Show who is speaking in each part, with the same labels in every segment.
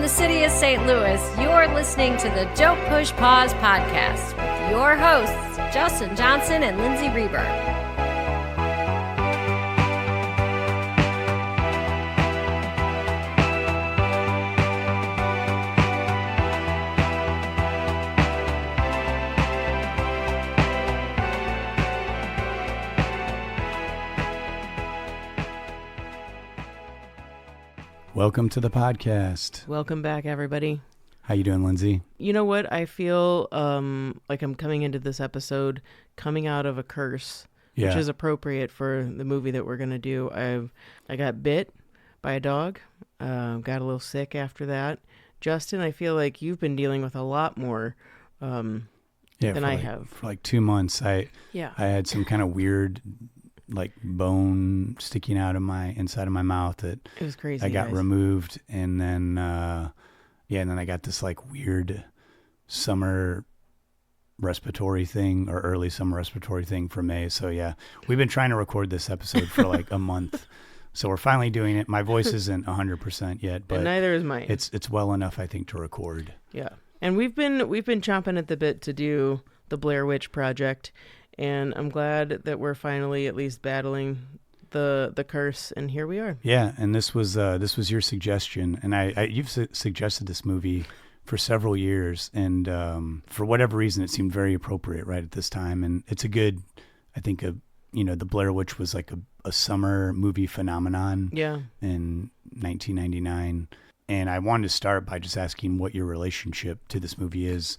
Speaker 1: the city of St. Louis, you're listening to the Don't Push Pause podcast with your hosts, Justin Johnson and Lindsay Reber.
Speaker 2: Welcome to the podcast.
Speaker 3: Welcome back, everybody.
Speaker 2: How you doing, Lindsay?
Speaker 3: You know what? I feel like I'm coming into this episode coming out of a curse, which is appropriate for the movie that we're going to do. I got bit by a dog, got a little sick after that. Justin, I feel like you've been dealing with a lot more than I have.
Speaker 2: For like 2 months, I had some kind of weird like bone sticking out of my inside of my mouth that
Speaker 3: it was crazy.
Speaker 2: I got removed, and then and then I got this like weird summer respiratory thing or early summer respiratory thing for May. So yeah, we've been trying to record this episode for like a month. So we're finally doing it. My voice isn't 100% yet, but
Speaker 3: and neither is mine.
Speaker 2: It's well enough, I think, to record.
Speaker 3: Yeah. And we've been chomping at the bit to do the Blair Witch Project. And I'm glad that we're finally at least battling the curse, and here we are.
Speaker 2: Yeah, and this was your suggestion, and you've suggested this movie for several years, and for whatever reason, it seemed very appropriate right at this time. And it's a good, I think, the Blair Witch was like a summer movie phenomenon.
Speaker 3: Yeah.
Speaker 2: In 1999, and I wanted to start by just asking what your relationship to this movie is.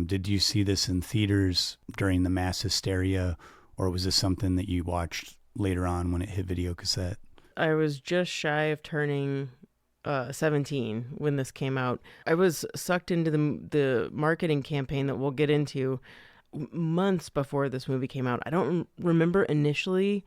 Speaker 2: Did you see this in theaters during the mass hysteria, or was this something that you watched later on when it hit video cassette?
Speaker 3: I was just shy of turning 17 when this came out. I was sucked into the marketing campaign that we'll get into months before this movie came out. I don't remember initially.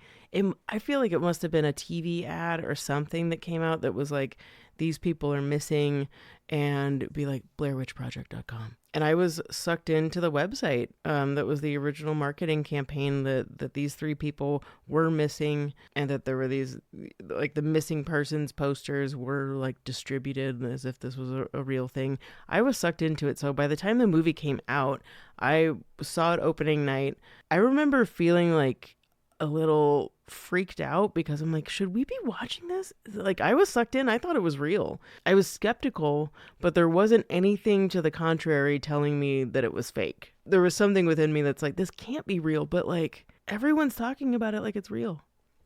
Speaker 3: I feel like it must have been a TV ad or something that came out that was like, these people are missing, and be like BlairWitchProject.com. And I was sucked into the website that was the original marketing campaign that these three people were missing, and that there were these, like, the missing persons posters were like distributed as if this was a real thing. I was sucked into it. So by the time the movie came out, I saw it opening night. I remember feeling like a little freaked out because I'm like, should we be watching this? Like, I was sucked in. I thought it was real. I was skeptical, but there wasn't anything to the contrary telling me that it was fake. There was something within me that's like, this can't be real, but like, everyone's talking about it like it's real.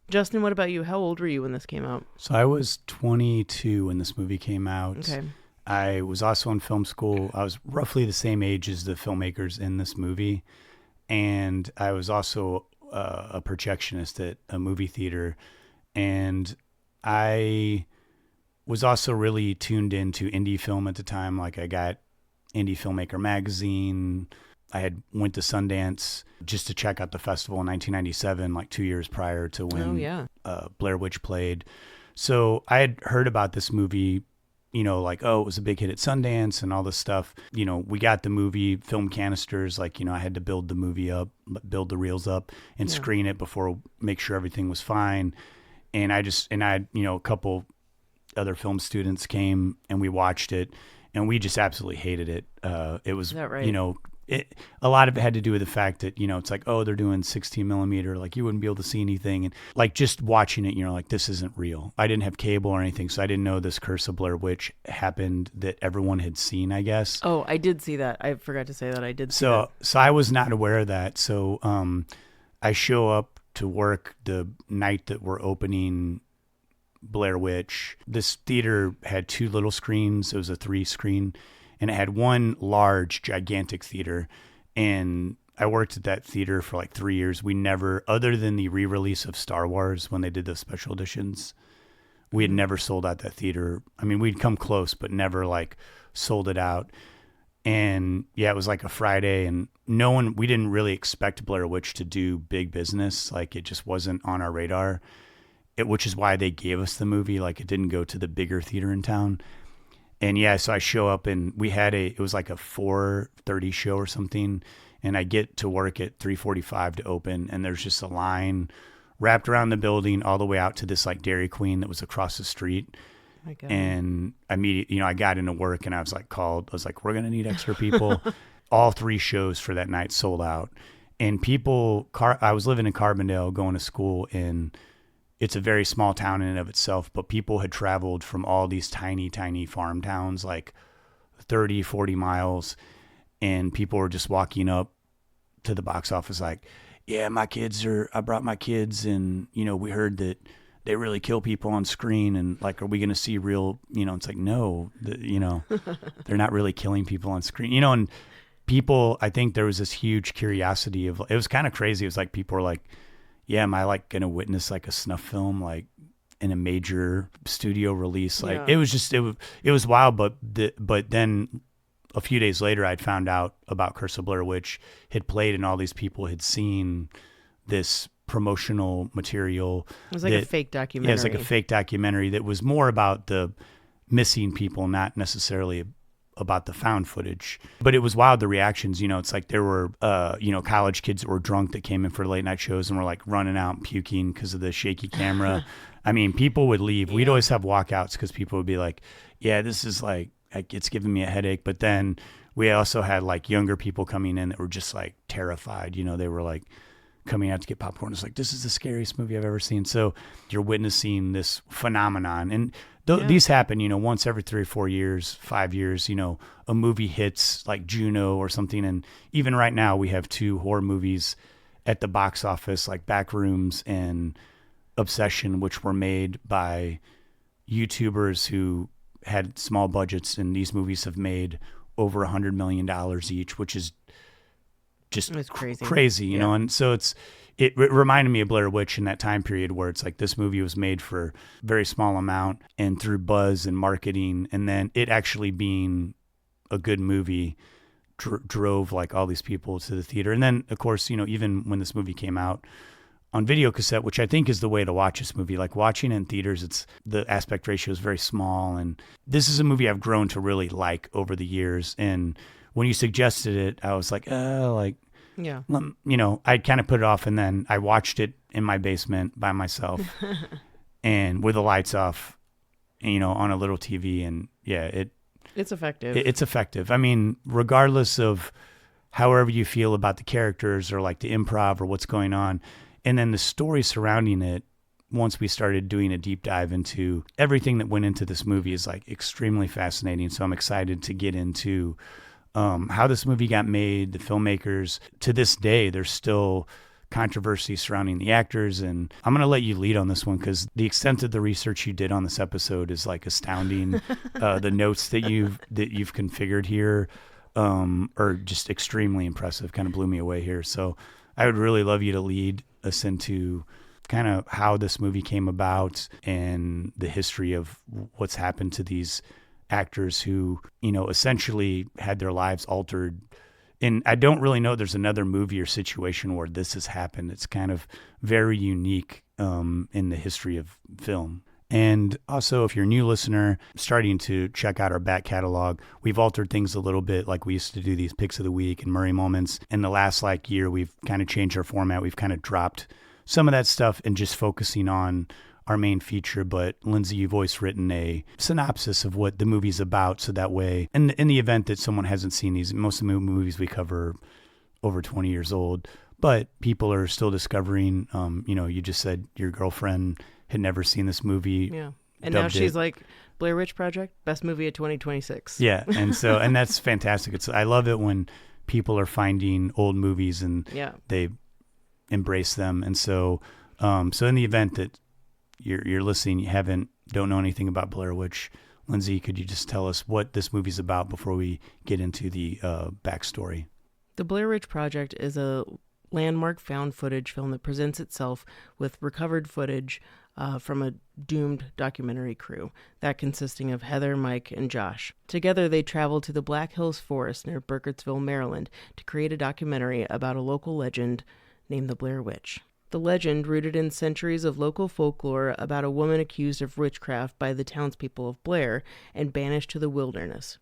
Speaker 3: Justin, what about you? How old were you when this came out?
Speaker 2: So I was 22 when this movie came out.
Speaker 3: Okay.
Speaker 2: I was also in film school. I was roughly the same age as the filmmakers in this movie. And I was also a projectionist at a movie theater, and I was also really tuned into indie film at the time. Like, I got Indie Filmmaker magazine. I had went to Sundance just to check out the festival in 1997, like 2 years prior to when Blair Witch played. So I had heard about this movie, like, it was a big hit at Sundance and all this stuff. We got the movie film canisters. Like, I had to build the movie up, build the reels up and screen it before, make sure everything was fine. And I had, a couple other film students came and we watched it, and we just absolutely hated it. It was,
Speaker 3: is that right?
Speaker 2: A lot of it had to do with the fact that, it's like, they're doing 16 millimeter, like you wouldn't be able to see anything. And like, just watching it, like, this isn't real. I didn't have cable or anything, so I didn't know this Curse of Blair Witch happened that everyone had seen, I guess.
Speaker 3: Oh, I did see that. I forgot to say that I did see that.
Speaker 2: So I was not aware of that. So I show up to work the night that we're opening Blair Witch. This theater had 2 little screens. It was a 3-screen. And it had one large, gigantic theater. And I worked at that theater for like 3 years. We never, other than the re-release of Star Wars when they did the special editions, we had never sold out that theater. I mean, we'd come close, but never like sold it out. And yeah, it was like a Friday, and we didn't really expect Blair Witch to do big business. Like, it just wasn't on our radar, which is why they gave us the movie. Like, it didn't go to the bigger theater in town. And yeah, so I show up, and it was like a 4:30 show or something. And I get to work at 3:45 to open, and there's just a line wrapped around the building all the way out to this like Dairy Queen that was across the street.
Speaker 3: my God.
Speaker 2: And immediately, I got into work and I was like we're going to need extra people. All 3 shows for that night sold out. And I was living in Carbondale going to school, and it's a very small town in and of itself, but people had traveled from all these tiny, tiny farm towns, like 30, 40 miles. And people were just walking up to the box office like, yeah, I brought my kids, and, we heard that they really kill people on screen, and like, are we going to see real, it's like, no, they're not really killing people on screen, and people, I think there was this huge curiosity it was kind of crazy. It was like, people were like, yeah, am I like going to witness like a snuff film, like in a major studio release? Like,
Speaker 3: Yeah.
Speaker 2: it was wild. But then a few days later, I'd found out about Curse of Blair Witch had played, and all these people had seen this promotional material.
Speaker 3: It was like a fake documentary.
Speaker 2: Yeah, it's like a fake documentary that was more about the missing people, not necessarily about the found footage. But it was wild, the reactions. It's like there were, college kids that were drunk that came in for late night shows and were like running out and puking because of the shaky camera. I mean, people would leave. We'd always have walkouts because people would be like, yeah, this is like, it's giving me a headache. But then we also had like younger people coming in that were just like terrified. They were like coming out to get popcorn. It's like, this is the scariest movie I've ever seen. So you're witnessing this phenomenon. And these happen, once every 3 or 4 years, 5 years, a movie hits like Juno or something. And even right now we have 2 horror movies at the box office, like Backrooms and Obsession, which were made by YouTubers who had small budgets, and these movies have made over $100 million each, which is just crazy, you know? And so it reminded me of Blair Witch in that time period where it's like this movie was made for a very small amount, and through buzz and marketing, and then it actually being a good movie drove like all these people to the theater. And then of course, even when this movie came out on video cassette, which I think is the way to watch this movie, like watching it in theaters, the aspect ratio is very small. And this is a movie I've grown to really like over the years. And when you suggested it, I was like,
Speaker 3: yeah,
Speaker 2: I'd kind of put it off, and then I watched it in my basement by myself and with the lights off, on a little TV. And yeah,
Speaker 3: it's effective.
Speaker 2: It's effective. I mean, regardless of however you feel about the characters or like the improv or what's going on, and then the story surrounding it, once we started doing a deep dive into everything that went into this movie, is like extremely fascinating. So I'm excited to get into how this movie got made, the filmmakers. To this day, there's still controversy surrounding the actors, and I'm going to let you lead on this one because the extent of the research you did on this episode is like astounding. The notes that you've configured here are just extremely impressive. Kind of blew me away here. So I would really love you to lead us into kind of how this movie came about and the history of what's happened to these actors who, essentially had their lives altered. And I don't really know there's another movie or situation where this has happened. It's kind of very unique in the history of film. And also, if you're a new listener starting to check out our back catalog, we've altered things a little bit. Like we used to do these picks of the week and Murray moments. In the last year, we've kind of changed our format. We've kind of dropped some of that stuff and just focusing on our main feature. But Lindsay, you've always written a synopsis of what the movie's about. So that way, in the event that someone hasn't seen these, most of the movies we cover over 20 years old, but people are still discovering, you just said your girlfriend had never seen this movie.
Speaker 3: Yeah. And now she's like, Blair Witch Project, best movie of 2026.
Speaker 2: Yeah. And that's fantastic. I love it when people are finding old movies and they embrace them. And so in the event that you're listening, you don't know anything about Blair Witch, Lindsay, could you just tell us what this movie's about before we get into the backstory?
Speaker 3: The Blair Witch Project is a landmark found footage film that presents itself with recovered footage from a doomed documentary crew, that consisting of Heather, Mike, and Josh. Together, they traveled to the Black Hills Forest near Burkittsville, Maryland, to create a documentary about a local legend named the Blair Witch. The legend, rooted in centuries of local folklore about a woman accused of witchcraft by the townspeople of Blair and banished to the wilderness.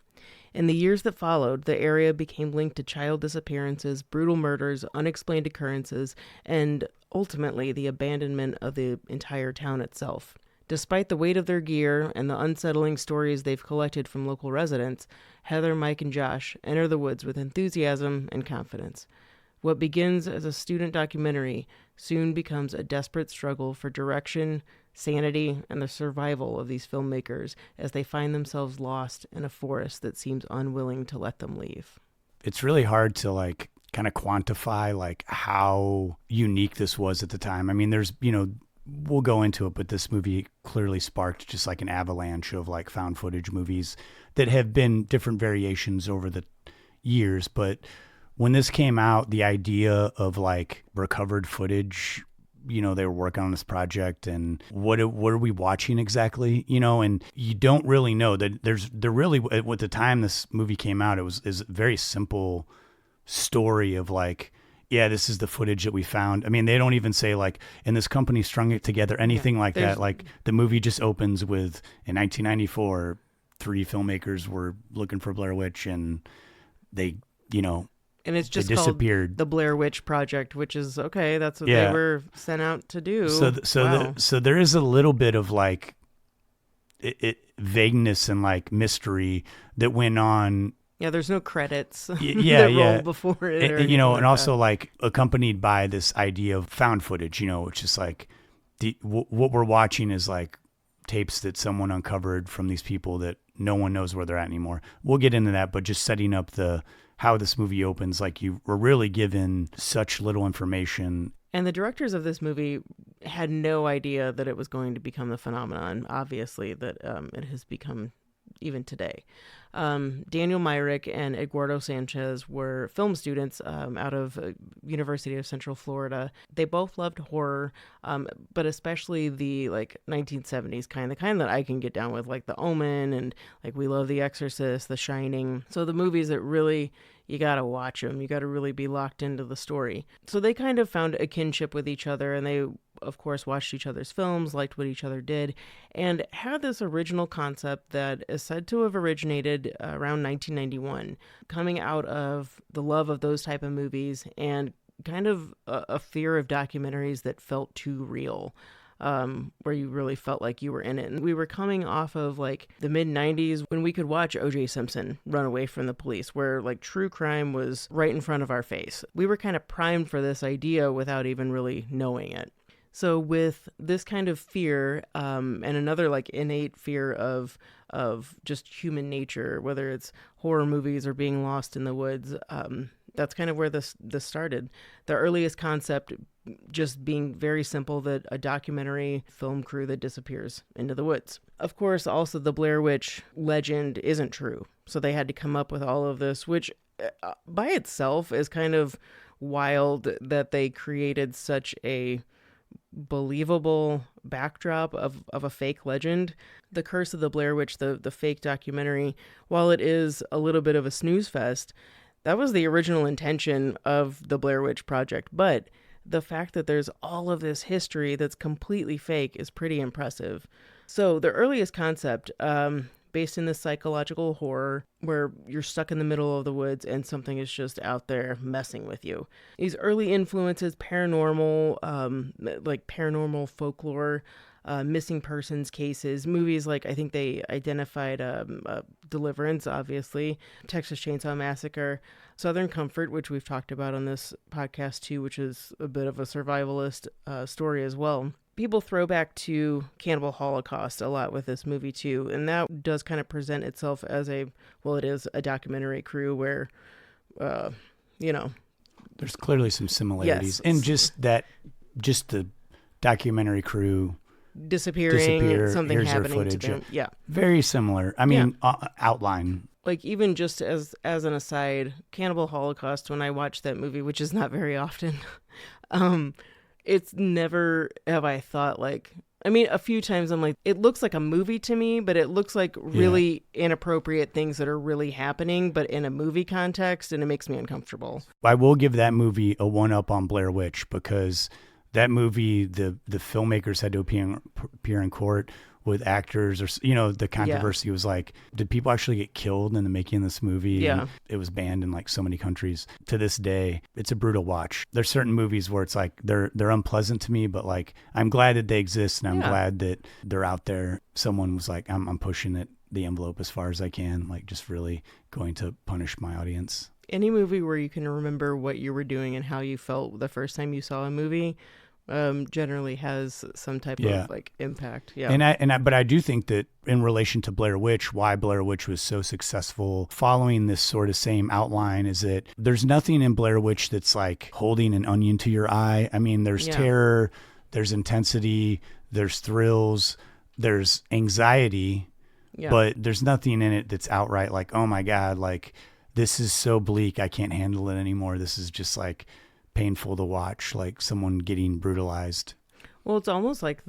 Speaker 3: In the years that followed, the area became linked to child disappearances, brutal murders, unexplained occurrences, and ultimately the abandonment of the entire town itself. Despite the weight of their gear and the unsettling stories they've collected from local residents, Heather, Mike, and Josh enter the woods with enthusiasm and confidence. What begins as a student documentary soon becomes a desperate struggle for direction, sanity, and the survival of these filmmakers as they find themselves lost in a forest that seems unwilling to let them leave.
Speaker 2: It's really hard to like kind of quantify like how unique this was at the time. I mean, there's, we'll go into it, but this movie clearly sparked just like an avalanche of like found footage movies that have been different variations over the years. But when this came out, the idea of like recovered footage, they were working on this project, and what are we watching exactly, and you don't really know that there really, at the time this movie came out, is a very simple story of like, yeah, this is the footage that we found. I mean, they don't even say like, and this company strung it together, anything like that. Like the movie just opens with, in 1994, 3 filmmakers were looking for Blair Witch, and they,
Speaker 3: and it's just
Speaker 2: disappeared.
Speaker 3: Called the Blair Witch Project, which is okay. That's what they were sent out to do.
Speaker 2: So there is a little bit of like vagueness and like mystery that went on.
Speaker 3: Yeah, there's no credits
Speaker 2: rolled
Speaker 3: before it.
Speaker 2: And also like accompanied by this idea of found footage, which is like what we're watching is like tapes that someone uncovered from these people that no one knows where they're at anymore. We'll get into that, but just setting up how this movie opens, like you were really given such little information.
Speaker 3: And the directors of this movie had no idea that it was going to become the phenomenon, obviously, that it has become even today. Daniel Myrick and Eduardo Sanchez were film students out of University of Central Florida. They both loved horror, but especially the like 1970s kind, the kind that I can get down with, like The Omen, and like we love The Exorcist, The Shining. So the movies that really, you gotta watch them. You gotta really be locked into the story. So they kind of found a kinship with each other, and they, of course, watched each other's films, liked what each other did, and had this original concept that is said to have originated around 1991, coming out of the love of those type of movies and kind of a fear of documentaries that felt too real. Where you really felt like you were in it. And we were coming off of like the mid 90s when we could watch O.J. Simpson run away from the police, where like true crime was right in front of our face. We were kind of primed for this idea without even really knowing it. So with this kind of fear, and another like innate fear of just human nature, whether it's horror movies or being lost in the woods, that's kind of where this started. The earliest concept just being very simple, that a documentary film crew that disappears into the woods. Of course, also the Blair Witch legend isn't true. So they had to come up with all of this, which by itself is kind of wild that they created such a believable backdrop of a fake legend. The Curse of the Blair Witch, the fake documentary, while it is a little bit of a snooze fest, that was the original intention of the Blair Witch Project. But the fact that there's all of this history that's completely fake is pretty impressive. So the earliest concept, based in this psychological horror where you're stuck in the middle of the woods and something is just out there messing with you. These early influences, paranormal, like paranormal folklore, missing persons cases, movies like I think they identified Deliverance, obviously, Texas Chainsaw Massacre, Southern Comfort, which we've talked about on this podcast too, which is a bit of a survivalist story as well. People throw back to Cannibal Holocaust a lot with this movie too, and that does kind of present itself as it is a documentary crew where,
Speaker 2: there's clearly some similarities,
Speaker 3: Yes.
Speaker 2: and just the documentary crew
Speaker 3: disappear, something
Speaker 2: here's
Speaker 3: happening
Speaker 2: their footage.
Speaker 3: to them. Yeah.
Speaker 2: Very similar. I mean, outline.
Speaker 3: Like, even just as an aside, Cannibal Holocaust, when I watch that movie, which is not very often, it's never have I thought like, I mean, a few times I'm like, it looks like a movie to me, but it looks like really inappropriate things that are really happening, but in a movie context, and it makes me uncomfortable.
Speaker 2: I will give that movie a 1-up on Blair Witch, because that movie, the filmmakers had to appear in court, with actors, or the controversy was like, did people actually get killed in the making of this movie?
Speaker 3: Yeah.
Speaker 2: And it was banned in like so many countries. To this day, it's a brutal watch. There's certain movies where it's like they're unpleasant to me, but like I'm glad that they exist, and I'm glad that they're out there. Someone was like, I'm pushing it the envelope as far as I can, like just really going to punish my audience.
Speaker 3: Any movie where you can remember what you were doing and how you felt the first time you saw a movie generally has some type of like impact. Yeah.
Speaker 2: But I do think that in relation to Blair Witch, why Blair Witch was so successful following this sort of same outline is that there's nothing in Blair Witch that's like holding an onion to your eye. I mean, there's terror, there's intensity, there's thrills, there's anxiety, but there's nothing in it that's outright like, oh my God, like this is so bleak, I can't handle it anymore. This is just like painful to watch, like someone getting brutalized.
Speaker 3: Well, it's almost like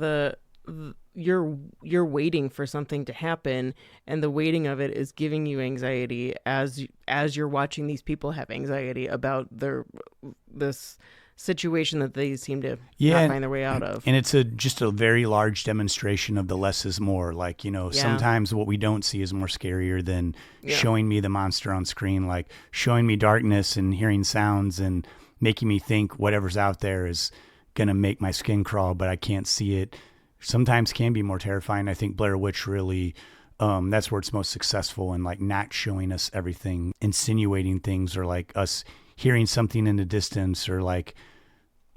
Speaker 3: you're waiting for something to happen, and the waiting of it is giving you anxiety as you're watching these people have anxiety about this situation that they seem to not find their way out of.
Speaker 2: And it's just a very large demonstration of the less is more. Like, sometimes what we don't see is more scarier than showing me the monster on screen, like showing me darkness and hearing sounds and making me think whatever's out there is going to make my skin crawl, but I can't see it. Sometimes can be more terrifying. I think Blair Witch really, that's where it's most successful, in like not showing us everything, insinuating things, or like us hearing something in the distance, or like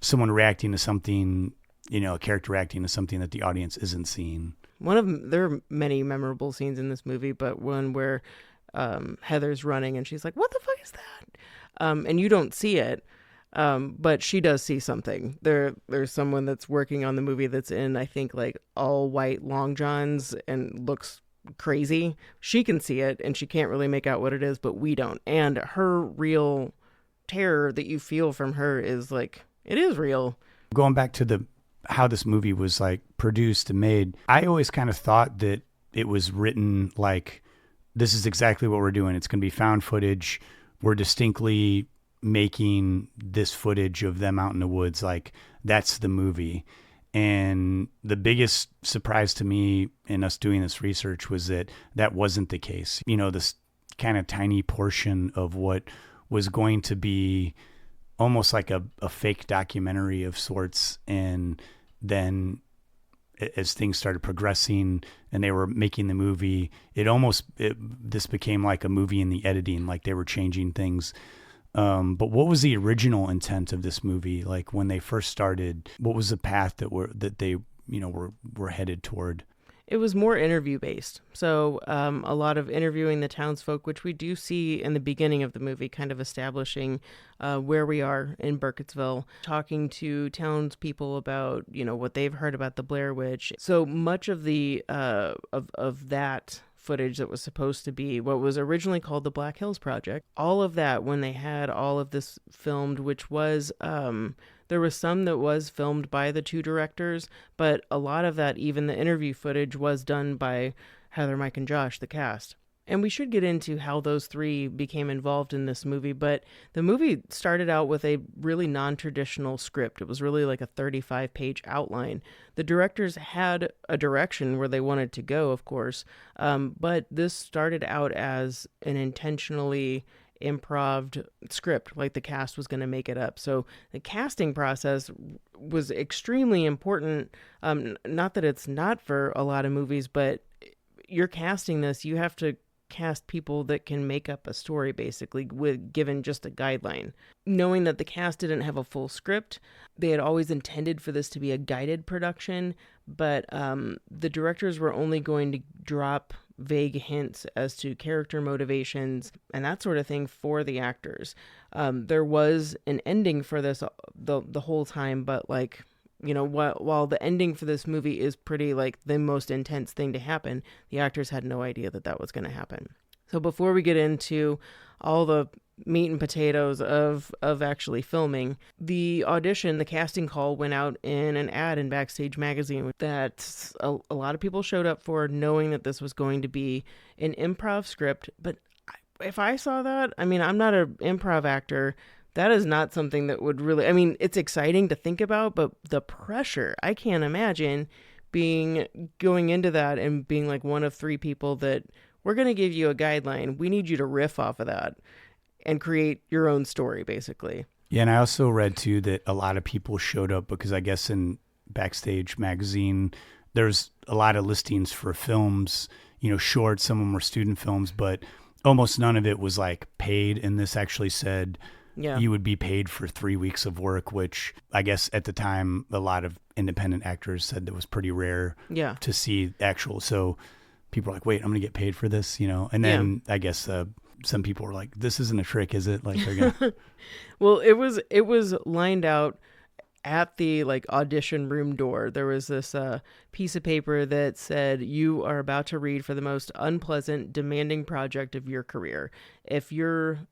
Speaker 2: someone reacting to something, a character reacting to something that the audience isn't seeing.
Speaker 3: There are many memorable scenes in this movie, but one where Heather's running and she's like, "What the fuck is that?" And you don't see it. But she does see something. There's someone that's working on the movie that's in, I think, like all white long johns and looks crazy. She can see it and she can't really make out what it is, but we don't. And her real terror that you feel from her is like, it is real.
Speaker 2: Going back to how this movie was like produced and made, I always kind of thought that it was written like, this is exactly what we're doing. It's going to be found footage. We're distinctly making this footage of them out in the woods, like that's the movie. And the biggest surprise to me in us doing this research was that wasn't the case. This kind of tiny portion of what was going to be almost like a fake documentary of sorts, and then as things started progressing and they were making the movie, this became like a movie in the editing, like they were changing things. But what was the original intent of this movie? Like when they first started, what was the path that they were headed toward?
Speaker 3: It was more interview based. So a lot of interviewing the townsfolk, which we do see in the beginning of the movie, kind of establishing where we are in Burkittsville, talking to townspeople about, what they've heard about the Blair Witch. So much of the of that footage that was supposed to be what was originally called the Black Hills Project. All of that, when they had all of this filmed, which was, there was some that was filmed by the two directors, but a lot of that, even the interview footage, was done by Heather, Mike, and Josh, the cast. And we should get into how those three became involved in this movie, but the movie started out with a really non-traditional script. It was really like a 35-page outline. The directors had a direction where they wanted to go, of course, but this started out as an intentionally improv script, like the cast was going to make it up. So the casting process was extremely important. Not that it's not for a lot of movies, but you're casting this, you have to cast people that can make up a story, basically, given just a guideline. Knowing that the cast didn't have a full script, they had always intended for this to be a guided production, but the directors were only going to drop vague hints as to character motivations and that sort of thing for the actors. There was an ending for this the whole time, but like, while the ending for this movie is pretty like the most intense thing to happen, the actors had no idea that was going to happen. So before we get into all the meat and potatoes of actually filming, the audition, the casting call went out in an ad in Backstage Magazine that a lot of people showed up for, knowing that this was going to be an improv script. But if I saw that, I'm not an improv actor. That is not something that would really, it's exciting to think about, but the pressure, I can't imagine going into that and being like one of 3 people that we're going to give you a guideline. We need you to riff off of that and create your own story, basically.
Speaker 2: Yeah, and I also read too that a lot of people showed up because I guess in Backstage magazine, there's a lot of listings for films, shorts. Some of them were student films, but almost none of it was like paid. And this actually said you would be paid for 3 weeks of work, which I guess at the time, a lot of independent actors said that was pretty rare to see actual. So people are like, wait, I'm going to get paid for this, And then I guess some people were like, this isn't a trick, is it? Like they're gonna...
Speaker 3: Well, it was lined out at the like audition room door. There was this piece of paper that said, you are about to read for the most unpleasant, demanding project of your career. If you're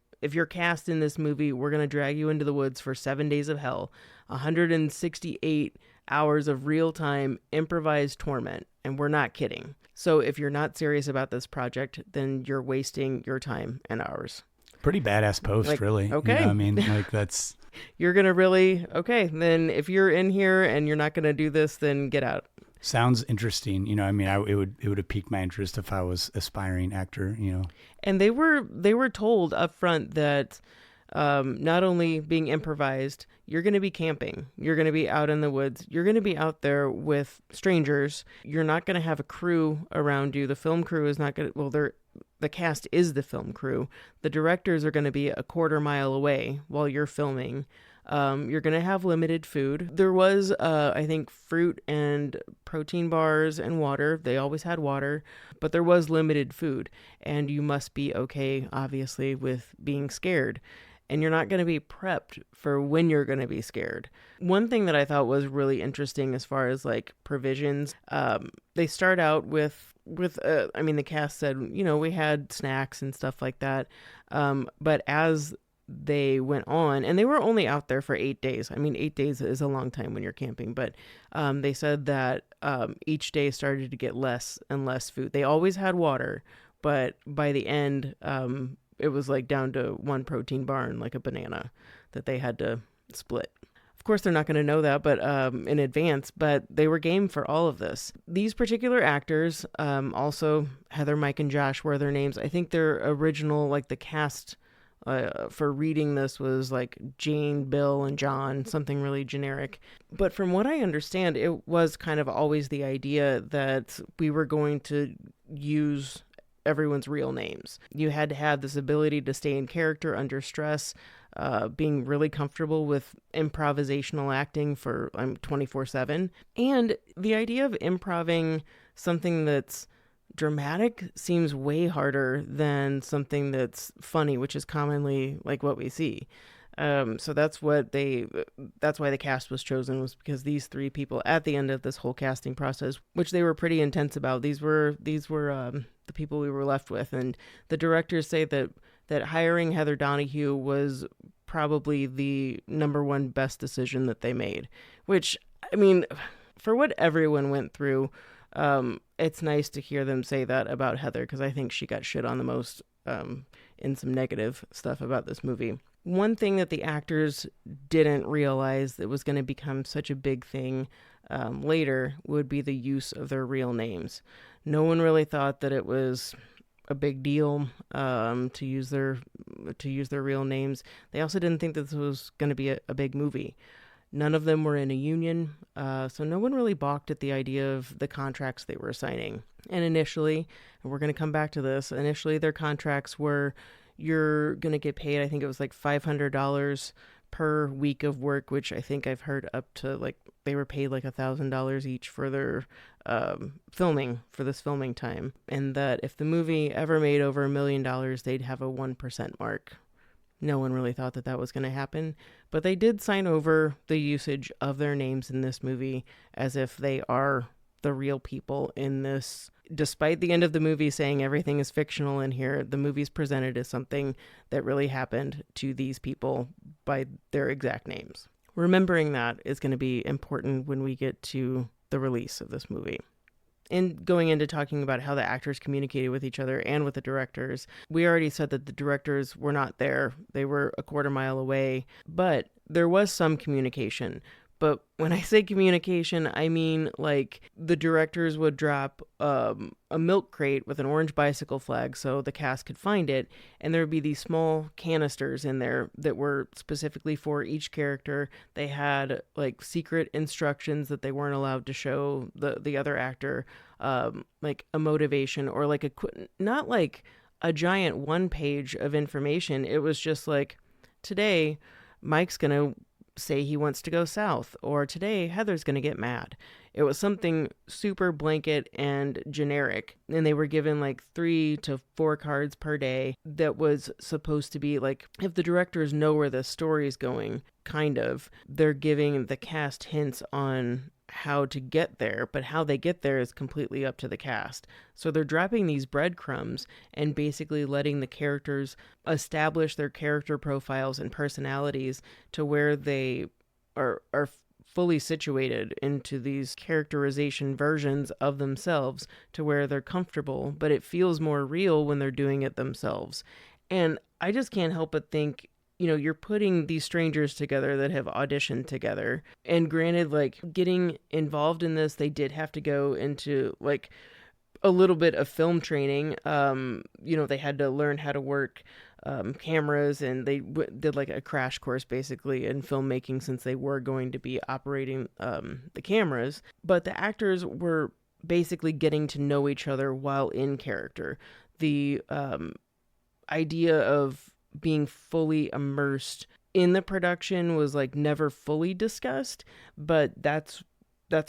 Speaker 3: cast in this movie, we're going to drag you into the woods for 7 days of hell, 168 hours of real-time improvised torment. And we're not kidding. So if you're not serious about this project, then you're wasting your time and ours.
Speaker 2: Pretty badass post, really.
Speaker 3: Okay.
Speaker 2: I mean, like that's...
Speaker 3: You're going to really... Okay, then if you're in here and you're not going to do this, then get out.
Speaker 2: Sounds interesting. I mean, it would have piqued my interest if I was aspiring actor,
Speaker 3: And they were told up front that not only being improvised, you're going to be camping, you're going to be out in the woods, you're going to be out there with strangers. You're not going to have a crew around you. The film crew is not going to, well, the cast is the film crew. The directors are going to be a quarter mile away while you're filming. You're going to have limited food. There was, I think, fruit and protein bars and water. They always had water, but there was limited food. And you must be okay, obviously, with being scared. And you're not going to be prepped for when you're going to be scared. One thing that I thought was really interesting as far as like provisions, they start out with the cast said, we had snacks and stuff like that. But as they went on, and they were only out there for 8 days. I mean, 8 days is a long time when you're camping, but they said that each day started to get less and less food. They always had water, but by the end, it was like down to 1 protein bar and like a banana that they had to split. Of course, they're not going to know that, but in advance, but they were game for all of this. These particular actors, also Heather, Mike, and Josh were their names. I think their original, like the cast for reading this was like Jane, Bill, and John, something really generic. But from what I understand, it was kind of always the idea that we were going to use everyone's real names. You had to have this ability to stay in character under stress, being really comfortable with improvisational acting for 24/7. And the idea of improving something that's dramatic seems way harder than something that's funny, which is commonly like what we see. So that's why the cast was chosen, was because these 3 people at the end of this whole casting process, which they were pretty intense about, these were the people we were left with. And the directors say that hiring Heather Donahue was probably the number 1 best decision that they made, which, I mean, for what everyone went through, it's nice to hear them say that about Heather, because I think she got shit on the most in some negative stuff about this movie. One thing that the actors didn't realize that was going to become such a big thing later would be the use of their real names. No one really thought that it was a big deal to use their real names. They also didn't think that this was going to be a big movie. None of them were in a union, so no one really balked at the idea of the contracts they were signing. And initially, and we're going to come back to this, initially their contracts were, you're going to get paid, I think it was like $500 per week of work, which I think I've heard up to like, they were paid like $1,000 each for their filming, for this filming time. And that if the movie ever made over $1 million, they'd have a 1% mark. No one really thought that was going to happen, but they did sign over the usage of their names in this movie as if they are the real people in this. Despite the end of the movie saying everything is fictional in here, the movie's presented as something that really happened to these people by their exact names. Remembering that is going to be important when we get to the release of this movie. And going into talking about how the actors communicated with each other and with the directors, we already said that the directors were not there. They were a quarter mile away, but there was some communication. But when I say communication, I mean like the directors would drop a milk crate with an orange bicycle flag so the cast could find it, and there would be these small canisters in there that were specifically for each character. They had like secret instructions that they weren't allowed to show the other actor, like a motivation or like not like a giant one page of information. It was just like, today Mike's gonna say he wants to go south, or today Heather's going to get mad. It was something super blanket and generic, and they were given like 3 to 4 cards per day that was supposed to be like, if the directors know where the story's going, kind of, they're giving the cast hints on how to get there, but how they get there is completely up to the cast. So they're dropping these breadcrumbs and basically letting the characters establish their character profiles and personalities to where they are fully situated into these characterization versions of themselves, to where they're comfortable, but it feels more real when they're doing it themselves. And I just can't help but think, you're putting these strangers together that have auditioned together. And granted, like, getting involved in this, they did have to go into like a little bit of film training. They had to learn how to work cameras, and they did like a crash course basically in filmmaking, since they were going to be operating the cameras. But the actors were basically getting to know each other while in character. The idea of being fully immersed in the production was like never fully discussed, but that's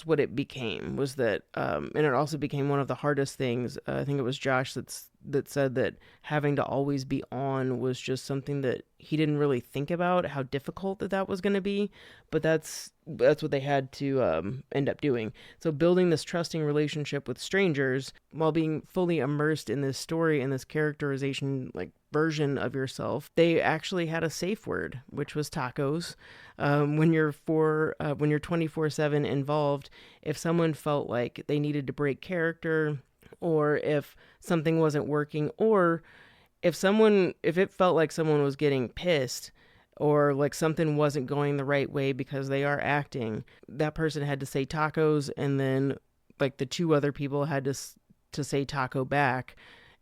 Speaker 3: what it became, was that and it also became one of the hardest things. I think it was Josh that said that having to always be on was just something that he didn't really think about, how difficult that was going to be, but that's what they had to end up doing. So building this trusting relationship with strangers while being fully immersed in this story and this characterization like version of yourself. They actually had a safe word, which was tacos. When you're 24/7 involved, if someone felt like they needed to break character, or if something wasn't working, or if it felt like someone was getting pissed, or like something wasn't going the right way because they are acting, that person had to say tacos, and then like the 2 other people had to say taco back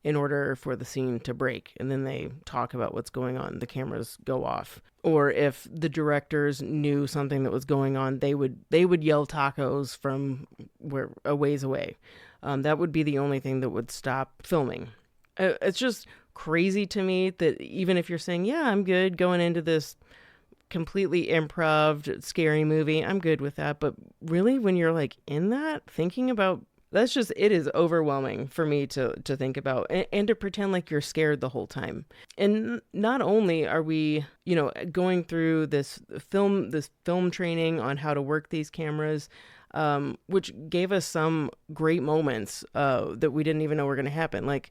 Speaker 3: in order for the scene to break. And then they talk about what's going on. The cameras go off. Or if the directors knew something that was going on, they would yell tacos from a ways away. That would be the only thing that would stop filming. It's just crazy to me that even if you're saying, yeah, I'm good going into this completely improv scary movie, I'm good with that. But really, when you're like in that, thinking about, it is overwhelming for me to think about, and to pretend like you're scared the whole time. And not only are we, going through this film training on how to work these cameras, which gave us some great moments that we didn't even know were going to happen. Like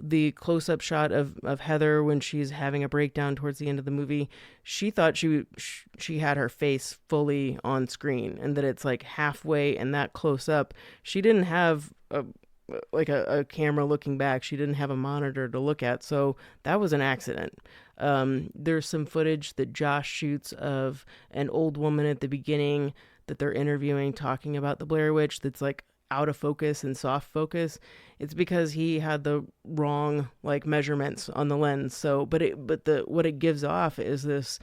Speaker 3: the close-up shot of Heather when she's having a breakdown towards the end of the movie. She thought she had her face fully on screen, and that it's like halfway and that close up. She didn't have a camera looking back. She didn't have a monitor to look at, so that was an accident. There's some footage that Josh shoots of an old woman at the beginning that they're interviewing, talking about the Blair Witch, that's like out of focus and soft focus. It's because he had the wrong like measurements on the lens. So, what it gives off is this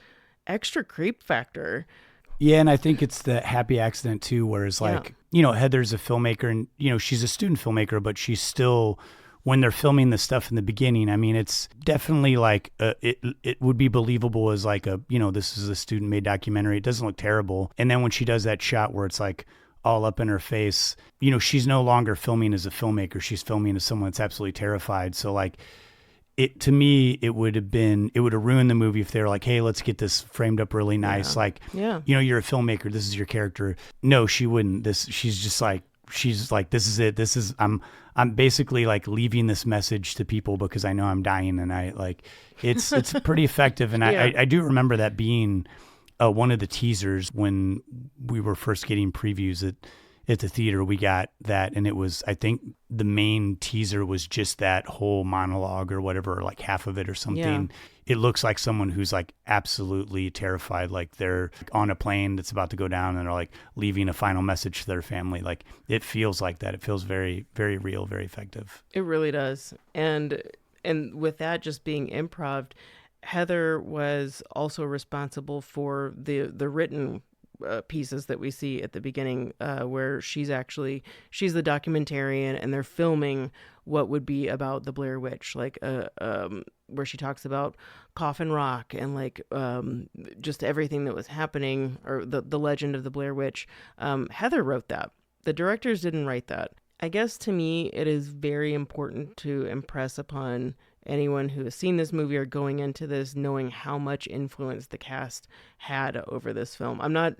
Speaker 3: extra creep factor.
Speaker 2: Yeah, and I think it's the happy accident too, whereas like, Heather's a filmmaker, and she's a student filmmaker, but she's still, when they're filming the stuff in the beginning, I mean, it's definitely like it would be believable as like this is a student made documentary. It doesn't look terrible. And then when she does that shot where it's like all up in her face, she's no longer filming as a filmmaker. She's filming as someone that's absolutely terrified. So like, to me, it would have ruined the movie if they were like, hey, let's get this framed up really nice.
Speaker 3: Yeah.
Speaker 2: Like,
Speaker 3: yeah.
Speaker 2: You're a filmmaker. This is your character. No, she wouldn't. She's like, this is it. I'm basically like leaving this message to people because I know I'm dying, and I like, it's pretty effective. And
Speaker 3: yeah.
Speaker 2: I do remember that being one of the teasers when we were first getting previews at the theater. We got that, and it was, I think, the main teaser was just that whole monologue or whatever, or like half of it or something. It looks like someone who's like absolutely terrified, like they're on a plane that's about to go down and they're like leaving a final message to their family. Like it feels like that. It feels very, very real, very effective.
Speaker 3: It really does. And with that just being improv, Heather was also responsible for the written pieces that we see at the beginning, where she's the documentarian, and they're filming what would be about the Blair Witch, like where she talks about Coffin Rock and like just everything that was happening, or the legend of the Blair Witch. Heather wrote that. The directors didn't write that. I guess to me, it is very important to impress upon anyone who has seen this movie or going into this knowing how much influence the cast had over this film. I'm not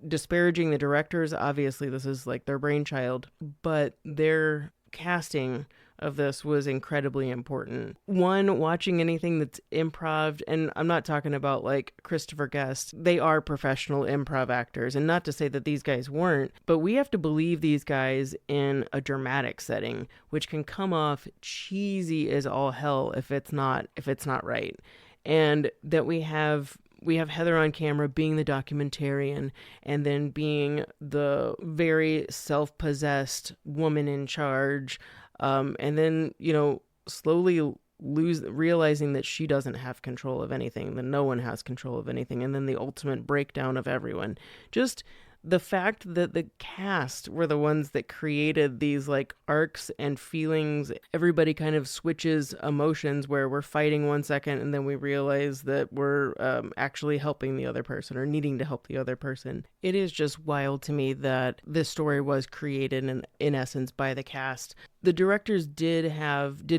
Speaker 3: disparaging the directors. Obviously, this is like their brainchild, but their casting of this was incredibly important. One, watching anything that's improv, and I'm not talking about like Christopher Guest. They are professional improv actors, and not to say that these guys weren't, but we have to believe these guys in a dramatic setting, which can come off cheesy as all hell if it's not right. And that we have Heather on camera being the documentarian, and then being the very self-possessed woman in charge, and then, slowly realizing that she doesn't have control of anything, that no one has control of anything, and then the ultimate breakdown of everyone. Just the fact that the cast were the ones that created these like arcs and feelings. Everybody kind of switches emotions, where we're fighting one second and then we realize that we're actually helping the other person or needing to help the other person. It is just wild to me that this story was created in essence by the cast. The directors did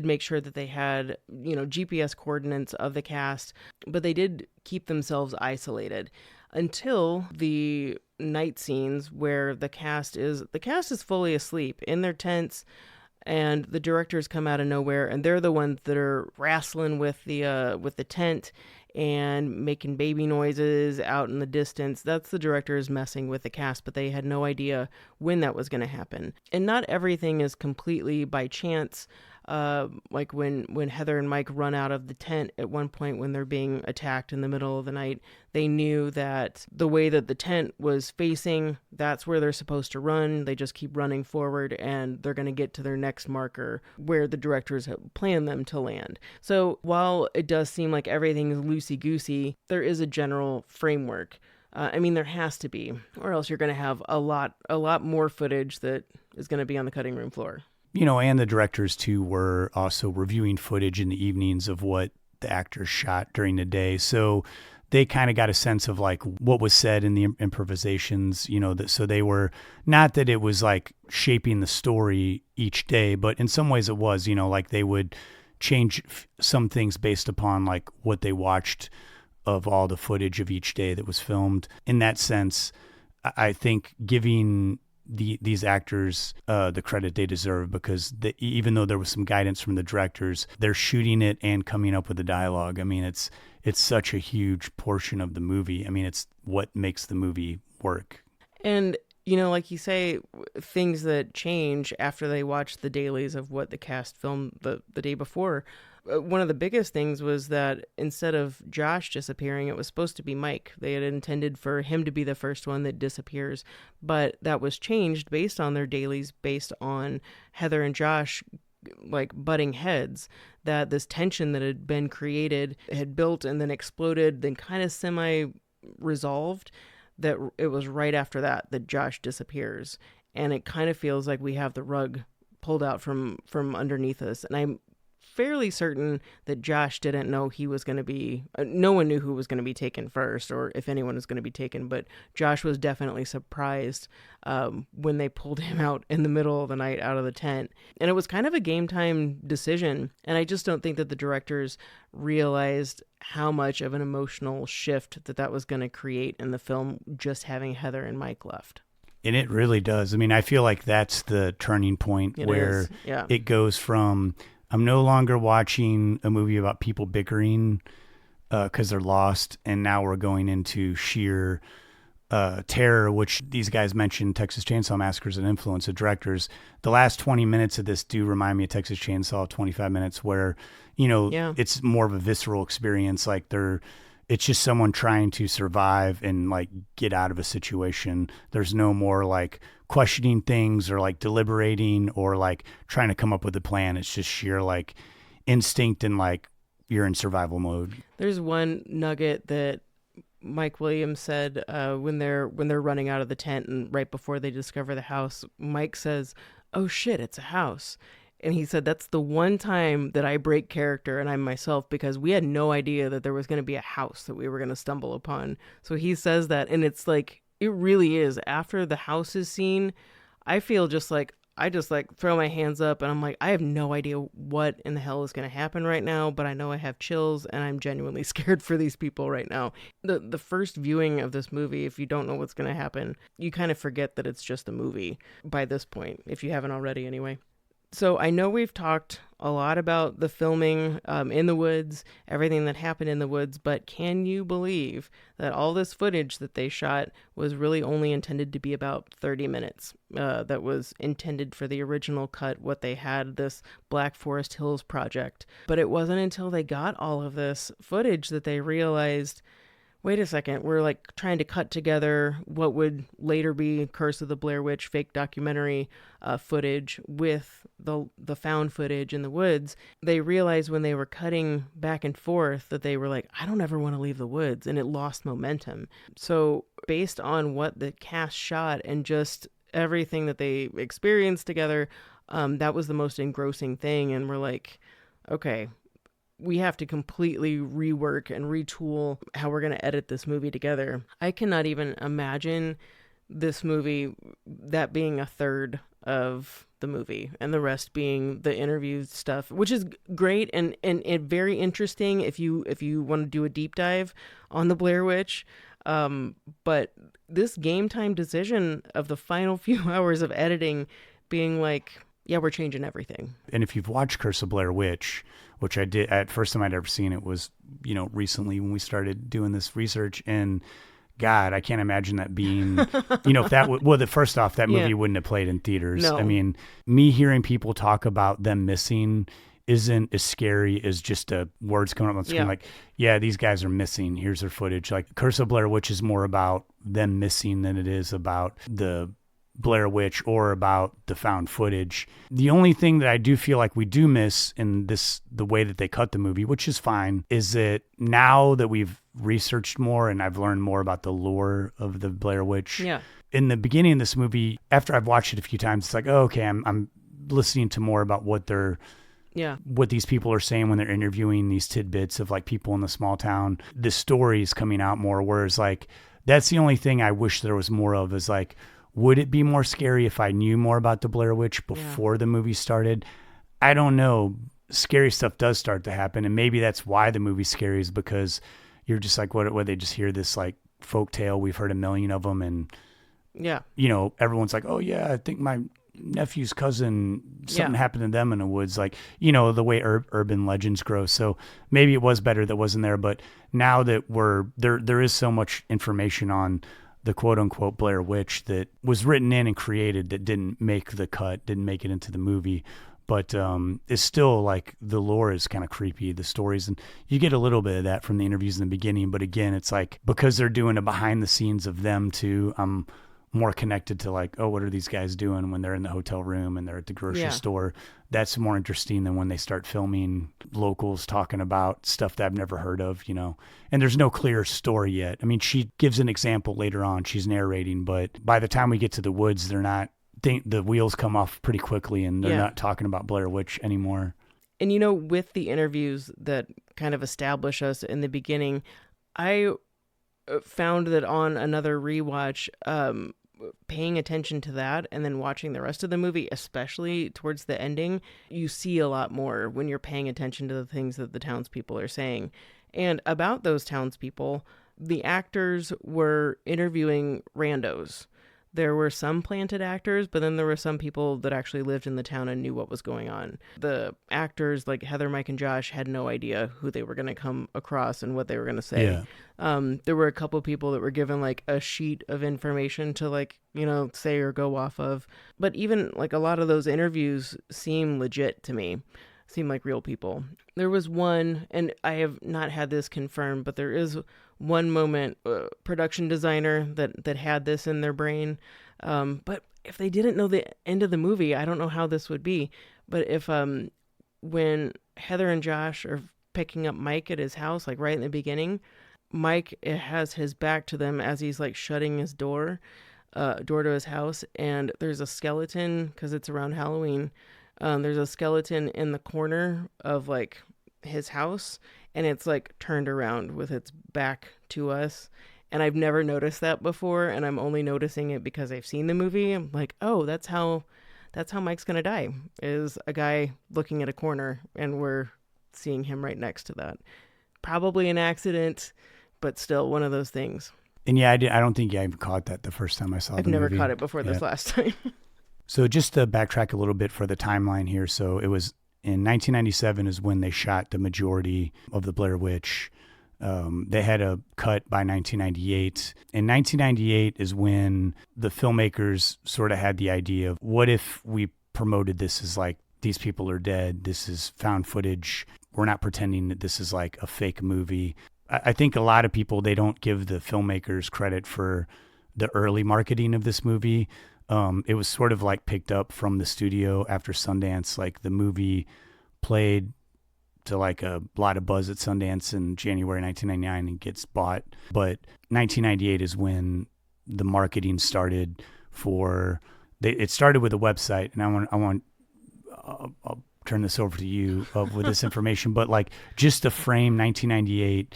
Speaker 3: make sure that they had, GPS coordinates of the cast, but they did keep themselves isolated until the night scenes where the cast is fully asleep in their tents, and the directors come out of nowhere, and they're the ones that are wrestling with the tent and making baby noises out in the distance. That's the directors messing with the cast, but they had no idea when that was going to happen. And not everything is completely by chance. Like when Heather and Mike run out of the tent at one point when they're being attacked in the middle of the night, they knew that the way that the tent was facing, that's where they're supposed to run. They just keep running forward, and they're going to get to their next marker where the directors have planned them to land. So while it does seem like everything is loosey-goosey, there is a general framework. There has to be, or else you're going to have a lot more footage that is going to be on the cutting room floor.
Speaker 2: And the directors too were also reviewing footage in the evenings of what the actors shot during the day. So they kind of got a sense of like what was said in the improvisations, so they were, not that it was like shaping the story each day, but in some ways it was, like they would change some things based upon like what they watched of all the footage of each day that was filmed. In that sense, I think giving these actors the credit they deserve, because even though there was some guidance from the directors, they're shooting it and coming up with the dialogue. It's such a huge portion of the movie. It's what makes the movie work.
Speaker 3: And like you say, things that change after they watch the dailies of what the cast filmed the day before. One of the biggest things was that instead of Josh disappearing, it was supposed to be Mike. They had intended for him to be the first one that disappears, but that was changed based on their dailies, based on Heather and Josh like butting heads, that this tension that had been created had built and then exploded, then kind of semi-resolved, that it was right after that Josh disappears. And it kind of feels like we have the rug pulled out from underneath us. And I'm fairly certain that Josh didn't know he was going to be, no one knew who was going to be taken first, or if anyone was going to be taken, but Josh was definitely surprised when they pulled him out in the middle of the night out of the tent. And it was kind of a game time decision. And I just don't think that the directors realized how much of an emotional shift that was going to create in the film, just having Heather and Mike left.
Speaker 2: And it really does. I feel like that's the turning point where it goes from, I'm no longer watching a movie about people bickering because they're lost, and now we're going into sheer Terror, which these guys mentioned Texas Chainsaw Massacre as an influence of directors. The last 20 minutes of this do remind me of Texas Chainsaw, 25 minutes, where, it's more of a visceral experience. Like it's just someone trying to survive and like get out of a situation. There's no more like questioning things or like deliberating or like trying to come up with a plan. It's just sheer like instinct and like you're in survival mode.
Speaker 3: There's one nugget that Mike Williams said when they're running out of the tent and right before they discover the house. Mike says, "Oh shit, it's a house." And he said, that's the one time that I break character and I'm myself, because we had no idea that there was going to be a house that we were going to stumble upon. So he says that, and it's like, it really is. After the house is seen, I feel I just throw my hands up and I'm like, I have no idea what in the hell is going to happen right now, but I know I have chills and I'm genuinely scared for these people right now. The first viewing of this movie, if you don't know what's going to happen, you kind of forget that it's just a movie by this point, if you haven't already anyway. So I know we've talked a lot about the filming in the woods, everything that happened in the woods, but can you believe that all this footage that they shot was really only intended to be about 30 minutes? That was intended for the original cut, what they had, this Black Forest Hills project. But it wasn't until they got all of this footage that they realized, wait a second, we're like trying to cut together what would later be Curse of the Blair Witch fake documentary footage with the found footage in the woods. They realized when they were cutting back and forth that they were like, I don't ever want to leave the woods, and it lost momentum. So based on what the cast shot and just everything that they experienced together, that was the most engrossing thing. And we're like, okay, we have to completely rework and retool how we're going to edit this movie together. I cannot even imagine this movie, that being a third of the movie and the rest being the interview stuff, which is great and very interesting if you want to do a deep dive on the Blair Witch. But this game time decision of the final few hours of editing being like, yeah, we're changing everything.
Speaker 2: And if you've watched Curse of Blair Witch, which I did, at first time I'd ever seen it was, recently when we started doing this research, and God, I can't imagine that being, if that first off, that movie wouldn't have played in theaters.
Speaker 3: No.
Speaker 2: I mean, me hearing people talk about them missing isn't as scary as just words coming up on screen. Like, yeah, these guys are missing. Here's their footage. Like Curse of Blair Witch is more about them missing than it is about the Blair Witch or about the found footage. The only thing that I do feel like we do miss in the way that they cut the movie, which is fine, is that now that we've researched more and I've learned more about the lore of the Blair Witch.
Speaker 3: Yeah.
Speaker 2: In the beginning of this movie, after I've watched it a few times, it's like, oh, okay, I'm listening to more about what these people are saying when they're interviewing these tidbits of like people in the small town. The story's coming out more, whereas like that's the only thing I wish there was more of, is like, would it be more scary if I knew more about the Blair Witch before the movie started? I don't know. Scary stuff does start to happen, and maybe that's why the movie's scary, is because you're just like, what they just hear this like folk tale. We've heard a million of them, and everyone's like, oh yeah, I think my nephew's cousin, something happened to them in the woods, like, the way urban legends grow. So maybe it was better that wasn't there, but now that there is so much information on the quote unquote Blair Witch that was written in and created that didn't make the cut, didn't make it into the movie. But it's still like the lore is kind of creepy, the stories, and you get a little bit of that from the interviews in the beginning. But again, it's like, because they're doing a behind the scenes of them too, I'm more connected to like, oh, what are these guys doing when they're in the hotel room and they're at the grocery store? That's more interesting than when they start filming locals talking about stuff that I've never heard of, and there's no clear story yet. I mean, she gives an example later on, she's narrating, but by the time we get to the woods, the wheels come off pretty quickly and they're not talking about Blair Witch anymore.
Speaker 3: And with the interviews that kind of establish us in the beginning, I found that on another rewatch, paying attention to that and then watching the rest of the movie, especially towards the ending, you see a lot more when you're paying attention to the things that the townspeople are saying. And about those townspeople, the actors were interviewing randos. There were some planted actors, but then there were some people that actually lived in the town and knew what was going on. The actors, like Heather, Mike, and Josh, had no idea who they were going to come across and what they were going to say.
Speaker 2: Yeah.
Speaker 3: There were a couple people that were given like a sheet of information to like, say or go off of. But even like a lot of those interviews seem legit to me, seem like real people. There was one, and I have not had this confirmed, but there is one moment, production designer that had this in their brain. But if they didn't know the end of the movie, I don't know how this would be. But if when Heather and Josh are picking up Mike at his house, like right in the beginning, Mike has his back to them as he's like shutting his door to his house, and there's a skeleton because it's around Halloween. There's a skeleton in the corner of like his house, and it's like turned around with its back to us. And I've never noticed that before, and I'm only noticing it because I've seen the movie. I'm like, oh, that's how Mike's gonna die, is a guy looking at a corner, and we're seeing him right next to that. Probably an accident, but still one of those things.
Speaker 2: And yeah, I don't think I even caught that the first time I saw
Speaker 3: I've
Speaker 2: the
Speaker 3: never
Speaker 2: movie.
Speaker 3: caught it before this last time.
Speaker 2: So just to backtrack a little bit for the timeline here. So it was in 1997 is when they shot the majority of the Blair Witch. They had a cut by 1998. In 1998 is when the filmmakers sort of had the idea of, what if we promoted this as like, these people are dead, this is found footage, we're not pretending that this is like a fake movie. I think a lot of people, they don't give the filmmakers credit for the early marketing of this movie. It was sort of like picked up from the studio after Sundance. Like the movie played to like a lot of buzz at Sundance in January 1999 and gets bought. But 1998 is when the marketing started for, it started with a website, and I'll turn this over to you with this information, but like just to frame 1998,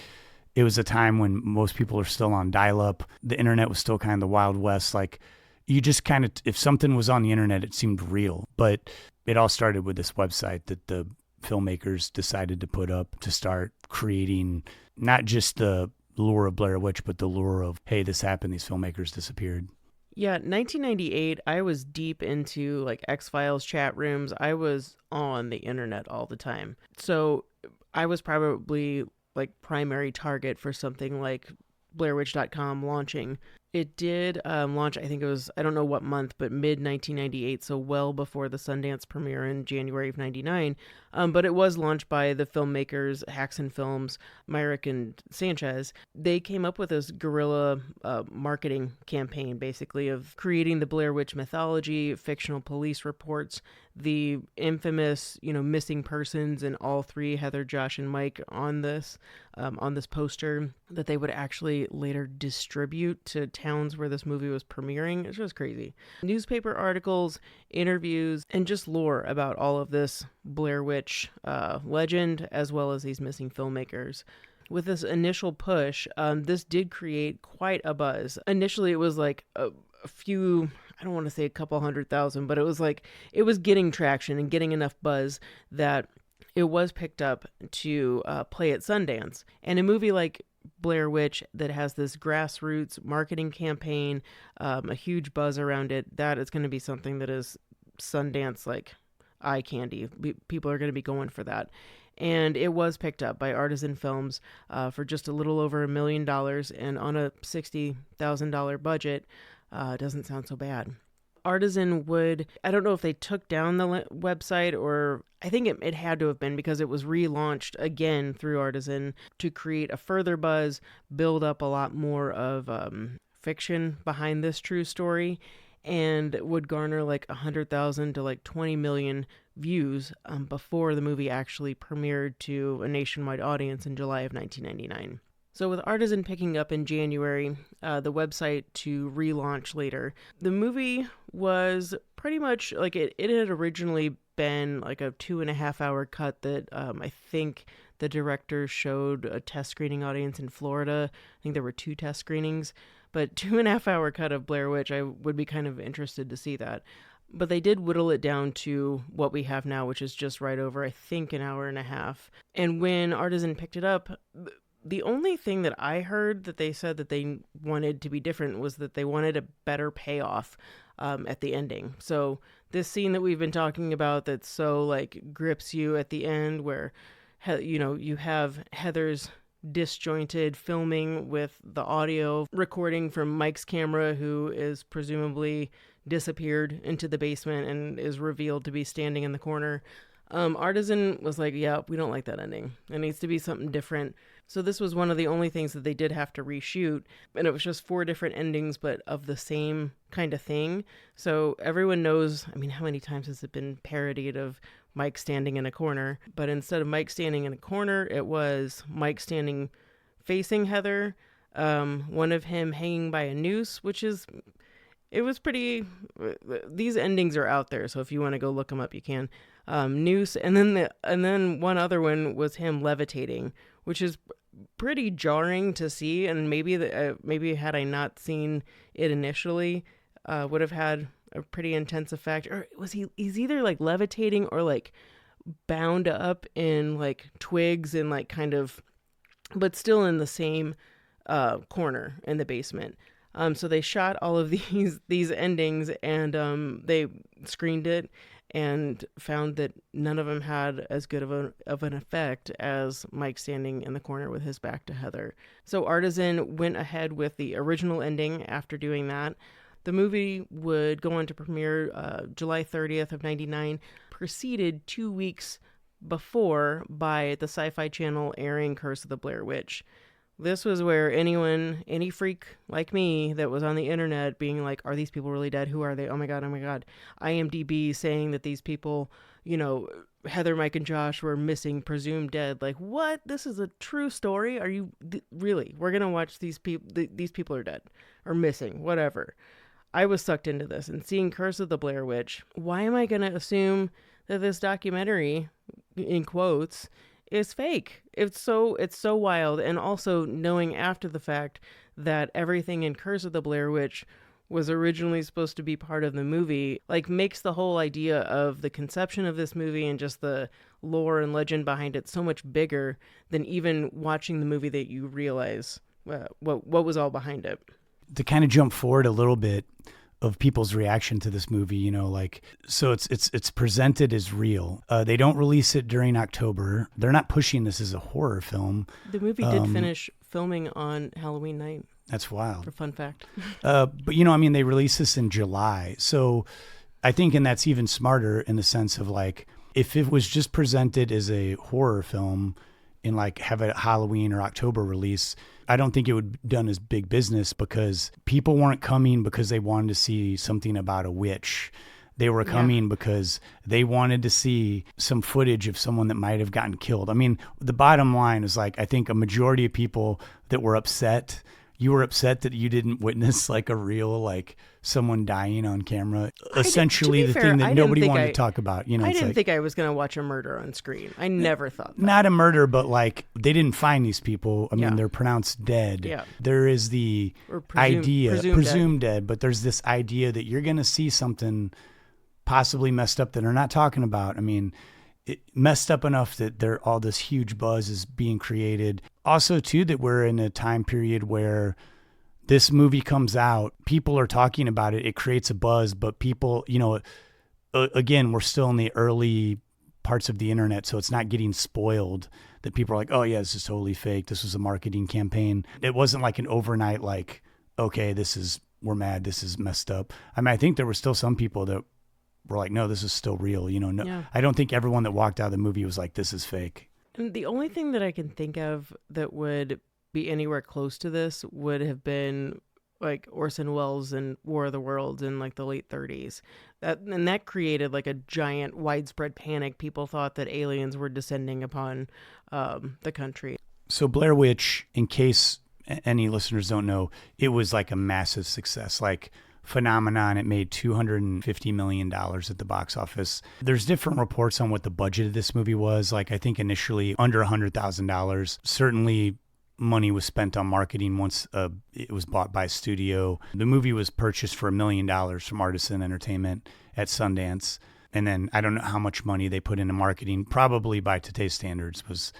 Speaker 2: it was a time when most people are still on dial-up. The internet was still kind of the Wild West. Like you just kind of, if something was on the internet, it seemed real. But it all started with this website that the filmmakers decided to put up to start creating not just the lure of Blair Witch, but the lure of, hey, this happened, these filmmakers disappeared.
Speaker 3: Yeah, 1998, I was deep into like X-Files chat rooms. I was on the internet all the time. So I was probably like primary target for something like BlairWitch.com launching. It did launch, I think it was, I don't know what month, but mid-1998, so well before the Sundance premiere in January of 99. But it was launched by the filmmakers, Haxan Films, Myrick and Sanchez. They came up with this guerrilla marketing campaign, basically, of creating the Blair Witch mythology, fictional police reports, the infamous, missing persons, and all three, Heather, Josh, and Mike, on this poster that they would actually later distribute to towns where this movie was premiering. It's just crazy. Newspaper articles, interviews, and just lore about all of this Blair Witch legend, as well as these missing filmmakers. With this initial push, this did create quite a buzz. Initially, it was like a few, I don't want to say a couple 100,000, but it was getting traction and getting enough buzz that it was picked up to play at Sundance. And a movie like Blair Witch that has this grassroots marketing campaign, a huge buzz around it, that is going to be something that is Sundance like eye candy. People are going to be going for that. And it was picked up by Artisan Films for just a little over $1 million, and on a $60,000 budget. Doesn't sound so bad. Artisan I don't know if they took down the website, or I think it had to have been, because it was relaunched again through Artisan to create a further buzz, build up a lot more of fiction behind this true story, and would garner like 100,000 to like 20 million views before the movie actually premiered to a nationwide audience in July of 1999. So with Artisan picking up in January, the website to relaunch later, the movie was pretty much like it had originally been like a 2.5-hour cut that I think the director showed a test screening audience in Florida. I think there were 2 test screenings, but 2.5-hour cut of Blair Witch, I would be kind of interested to see that. But they did whittle it down to what we have now, which is just right over, I think, an hour and a half. And when Artisan picked it up, The only thing that I heard that they said that they wanted to be different was that they wanted a better payoff at the ending. So this scene that we've been talking about that so like grips you at the end where, you have Heather's disjointed filming with the audio recording from Mike's camera, who is presumably disappeared into the basement and is revealed to be standing in the corner. Artisan was like, yeah, we don't like that ending. It needs to be something different. So this was one of the only things that they did have to reshoot. And it was just 4 different endings, but of the same kind of thing. So everyone knows, I mean, how many times has it been parodied of Mike standing in a corner? But instead of Mike standing in a corner, it was Mike standing facing Heather. One of him hanging by a noose, it was pretty, these endings are out there. So if you want to go look them up, you can. Noose, and then one other one was him levitating, which is pretty jarring to see, and maybe had I not seen it initially, would have had a pretty intense effect. Or he's either like levitating or like bound up in like twigs and like kind of, but still in the same corner in the basement. So they shot all of these endings, and they screened it and found that none of them had as good of an effect as Mike standing in the corner with his back to Heather. So Artisan went ahead with the original ending after doing that. The movie would go on to premiere July 30th of 1999, preceded 2 weeks before by the Sci-Fi Channel airing Curse of the Blair Witch. This was where any freak like me that was on the internet being like, are these people really dead? Who are they? Oh my God, oh my God. IMDb saying that these people, Heather, Mike, and Josh were missing, presumed dead. Like, what? This is a true story? Are you really? We're going to watch these people. These people are dead or missing, whatever. I was sucked into this and seeing Curse of the Blair Witch. Why am I going to assume that this documentary, in quotes, is fake? It's so wild. And also knowing after the fact that everything in Curse of the Blair Witch was originally supposed to be part of the movie, like, makes the whole idea of the conception of this movie and just the lore and legend behind it so much bigger than even watching the movie that you realize what was all behind it.
Speaker 2: To kind of jump forward a little bit of people's reaction to this movie, so it's presented as real. They don't release it during October. They're not pushing this as a horror film.
Speaker 3: The movie did finish filming on Halloween night.
Speaker 2: That's wild.
Speaker 3: For fun fact.
Speaker 2: But they released this in July. So I think, and that's even smarter in the sense of like, if it was just presented as a horror film and like have a Halloween or October release, I don't think it would be done as big business, because people weren't coming because they wanted to see something about a witch. They were coming because they wanted to see some footage of someone that might have gotten killed. I mean, the bottom line is like, I think a majority of people that were upset, you were upset that you didn't witness like a real, like someone dying on camera. Essentially the thing that nobody wanted to talk about.
Speaker 3: I didn't think I was going to watch a murder on screen. I never thought that.
Speaker 2: Not a murder, but like they didn't find these people. I mean, they're pronounced dead.
Speaker 3: Yeah.
Speaker 2: There is the presumed dead, but there's this idea that you're going to see something possibly messed up that they're not talking about. I mean, it messed up enough that all this huge buzz is being created. Also, too, that we're in a time period where this movie comes out, people are talking about it, it creates a buzz, but people, again, we're still in the early parts of the internet, so it's not getting spoiled that people are like, oh yeah, this is totally fake. This was a marketing campaign. It wasn't like an overnight, like, okay, we're mad, this is messed up. I mean, I think there were still some people that were like, no, this is still real. I don't think everyone that walked out of the movie was like, this is fake.
Speaker 3: And the only thing that I can think of that would be anywhere close to this would have been like Orson Welles and War of the Worlds in like the late 30s. That created like a giant widespread panic. People thought that aliens were descending upon the country.
Speaker 2: So Blair Witch, in case any listeners don't know, it was like a massive success. Like, phenomenon. It made $250 million at the box office. There's different reports on what the budget of this movie was. Like, I think initially under $100,000. Certainly money was spent on marketing once it was bought by a studio. The movie was purchased for $1 million from Artisan Entertainment at Sundance. And then I don't know how much money they put into marketing. Probably by today's standards was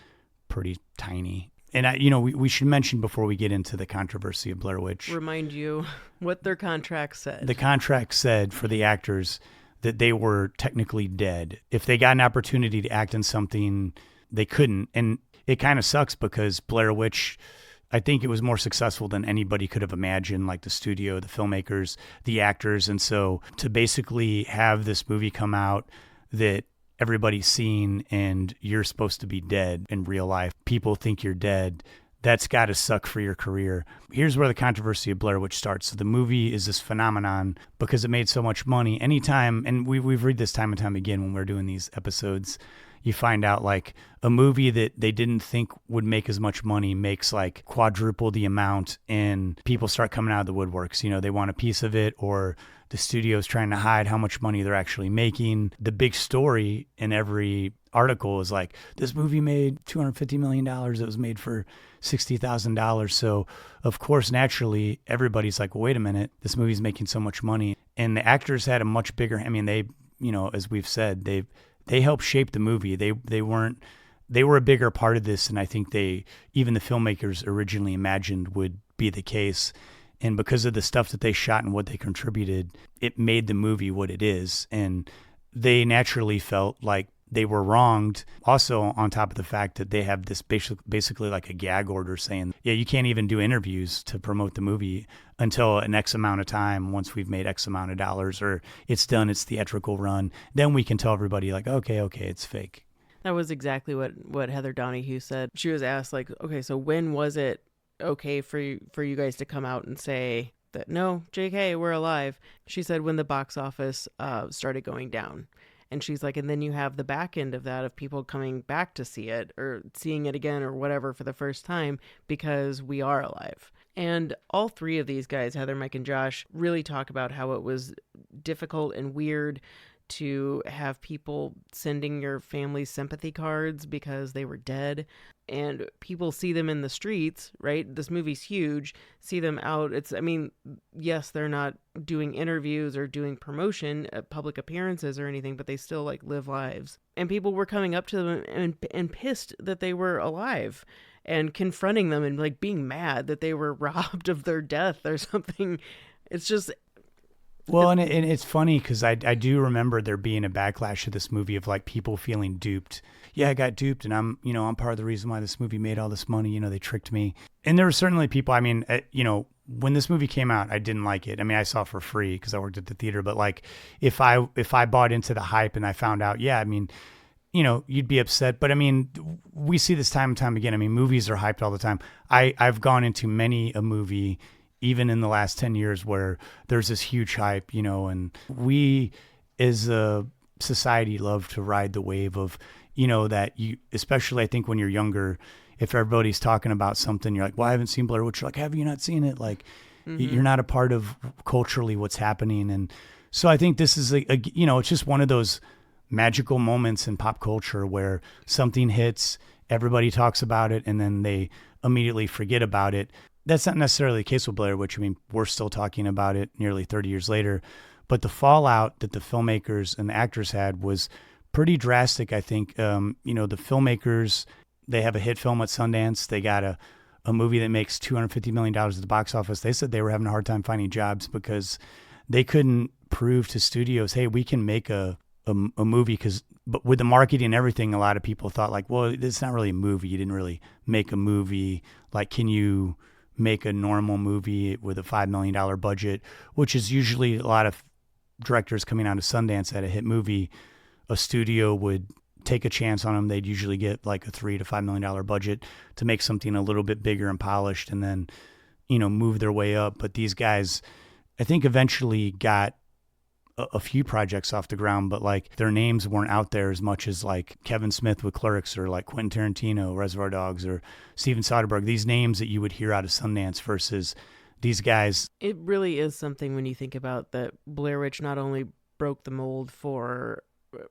Speaker 2: pretty tiny. And we should mention before we get into the controversy of Blair Witch.
Speaker 3: Remind you what their contract said.
Speaker 2: The contract said for the actors that they were technically dead. If they got an opportunity to act in something, they couldn't. And it kind of sucks because Blair Witch, I think it was more successful than anybody could have imagined, like the studio, the filmmakers, the actors. And so to basically have this movie come out that everybody's seen and you're supposed to be dead in real life, people think you're dead, that's got to suck for your career. Here's where the controversy of Blair Witch starts. So the movie is this phenomenon because it made so much money. Anytime, and we've read this time and time again when we're doing these episodes, you find out like a movie that they didn't think would make as much money makes like quadruple the amount, and people start coming out of the woodworks. They want a piece of it, or the studio's trying to hide how much money they're actually making. The big story in every article is like, this movie made $250 million. It was made for $60,000. So of course, naturally, everybody's like, well, wait a minute, this movie's making so much money. And the actors had a much bigger, they, as we've said, they helped shape the movie. They were a bigger part of this, and I think even the filmmakers originally imagined would be the case. And because of the stuff that they shot and what they contributed, it made the movie what it is. And they naturally felt like they were wronged. Also, on top of the fact that they have this basically like a gag order saying, yeah, you can't even do interviews to promote the movie until an X amount of time, once we've made X amount of dollars, or it's done, its theatrical run. Then we can tell everybody like, okay, it's fake.
Speaker 3: That was exactly what Heather Donahue said. She was asked like, okay, so when was it okay for you guys to come out and say that, no, JK, we're alive? She said when the box office started going down. And she's like, and then you have the back end of that of people coming back to see it or seeing it again or whatever for the first time because we are alive. And all three of these guys, Heather, Mike, and Josh, really talk about how it was difficult and weird to have people sending your family sympathy cards because they were dead. And people see them in the streets, right? This movie's huge. See them out. Yes, they're not doing interviews or doing promotion, public appearances or anything, but they still like live lives. And people were coming up to them and pissed that they were alive and confronting them and like being mad that they were robbed of their death or something. It's just...
Speaker 2: Well, and it's funny because I do remember there being a backlash to this movie of like people feeling duped. Yeah, I got duped, and I'm part of the reason why this movie made all this money. They tricked me. And there were certainly people. When this movie came out, I didn't like it. I saw it for free because I worked at the theater. But like, if I bought into the hype and I found out, you'd be upset. But we see this time and time again. Movies are hyped all the time. I've gone into many a movie, even in the last 10 years, where there's this huge hype, and we as a society love to ride the wave of, that you, especially I think when you're younger, if everybody's talking about something, you're like, well, I haven't seen Blair Witch. You're like, have you not seen it? Like, you're not a part of culturally what's happening. And so I think this is it's just one of those magical moments in pop culture where something hits, everybody talks about it, and then they immediately forget about it. That's not necessarily the case with Blair Witch. We're still talking about it nearly 30 years later. But the fallout that the filmmakers and the actors had was pretty drastic, I think. The filmmakers, they have a hit film at Sundance. They got a movie that makes $250 million at the box office. They said they were having a hard time finding jobs because they couldn't prove to studios, hey, we can make a movie. But with the marketing and everything, a lot of people thought like, well, it's not really a movie. You didn't really make a movie. Like, can you make a normal movie with a $5 million budget, which is usually a lot of directors coming out of Sundance at a hit movie. A studio would take a chance on them. They'd usually get like a $3 to $5 million budget to make something a little bit bigger and polished and then, move their way up. But these guys, I think eventually got a few projects off the ground, but like their names weren't out there as much as like Kevin Smith with Clerks or like Quentin Tarantino, Reservoir Dogs, or Steven Soderbergh, these names that you would hear out of Sundance versus these guys.
Speaker 3: It really is something when you think about that Blair Witch not only broke the mold for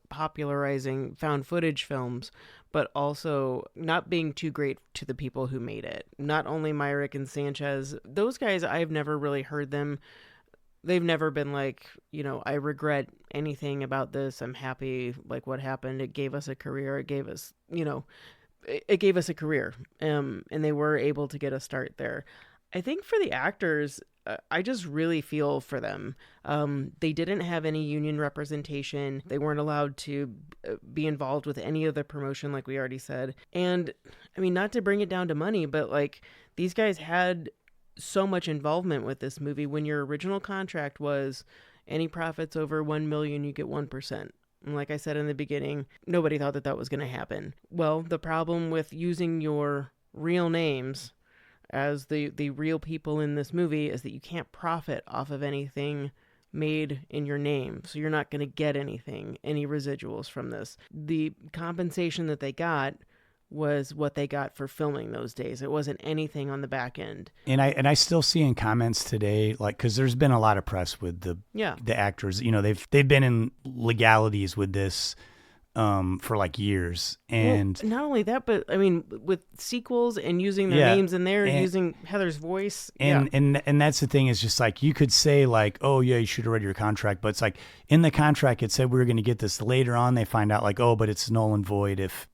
Speaker 3: popularizing found footage films, but also not being too great to the people who made it. Not only Myrick and Sanchez, those guys, I've never really heard them. They've never been like, I regret anything about this. I'm happy, like what happened. It gave us a career. It gave us, it gave us a career, and they were able to get a start there. I think for the actors, I just really feel for them. They didn't have any union representation. They weren't allowed to be involved with any of the promotion, like we already said. And I mean, not to bring it down to money, but like these guys had so much involvement with this movie. When your original contract was any profits over 1 million, you get 1%. And like I said in the beginning, nobody thought that that was going to happen. Well, the problem with using your real names as the real people in this movie is that you can't profit off of anything made in your name. So you're not going to get any residuals from this. The compensation that they got was what they got for filming those days. It wasn't anything on the back end.
Speaker 2: And I still see in comments today, like, because there's been a lot of press with the actors. You know, they've been in legalities with this for like years. And
Speaker 3: not only that, but I mean, with sequels and using their names in there, and using Heather's voice.
Speaker 2: And that's the thing, is just like, you could say like, oh yeah, you should have read your contract, but it's like in the contract it said we were going to get this later on. They find out like, oh, but it's null and void if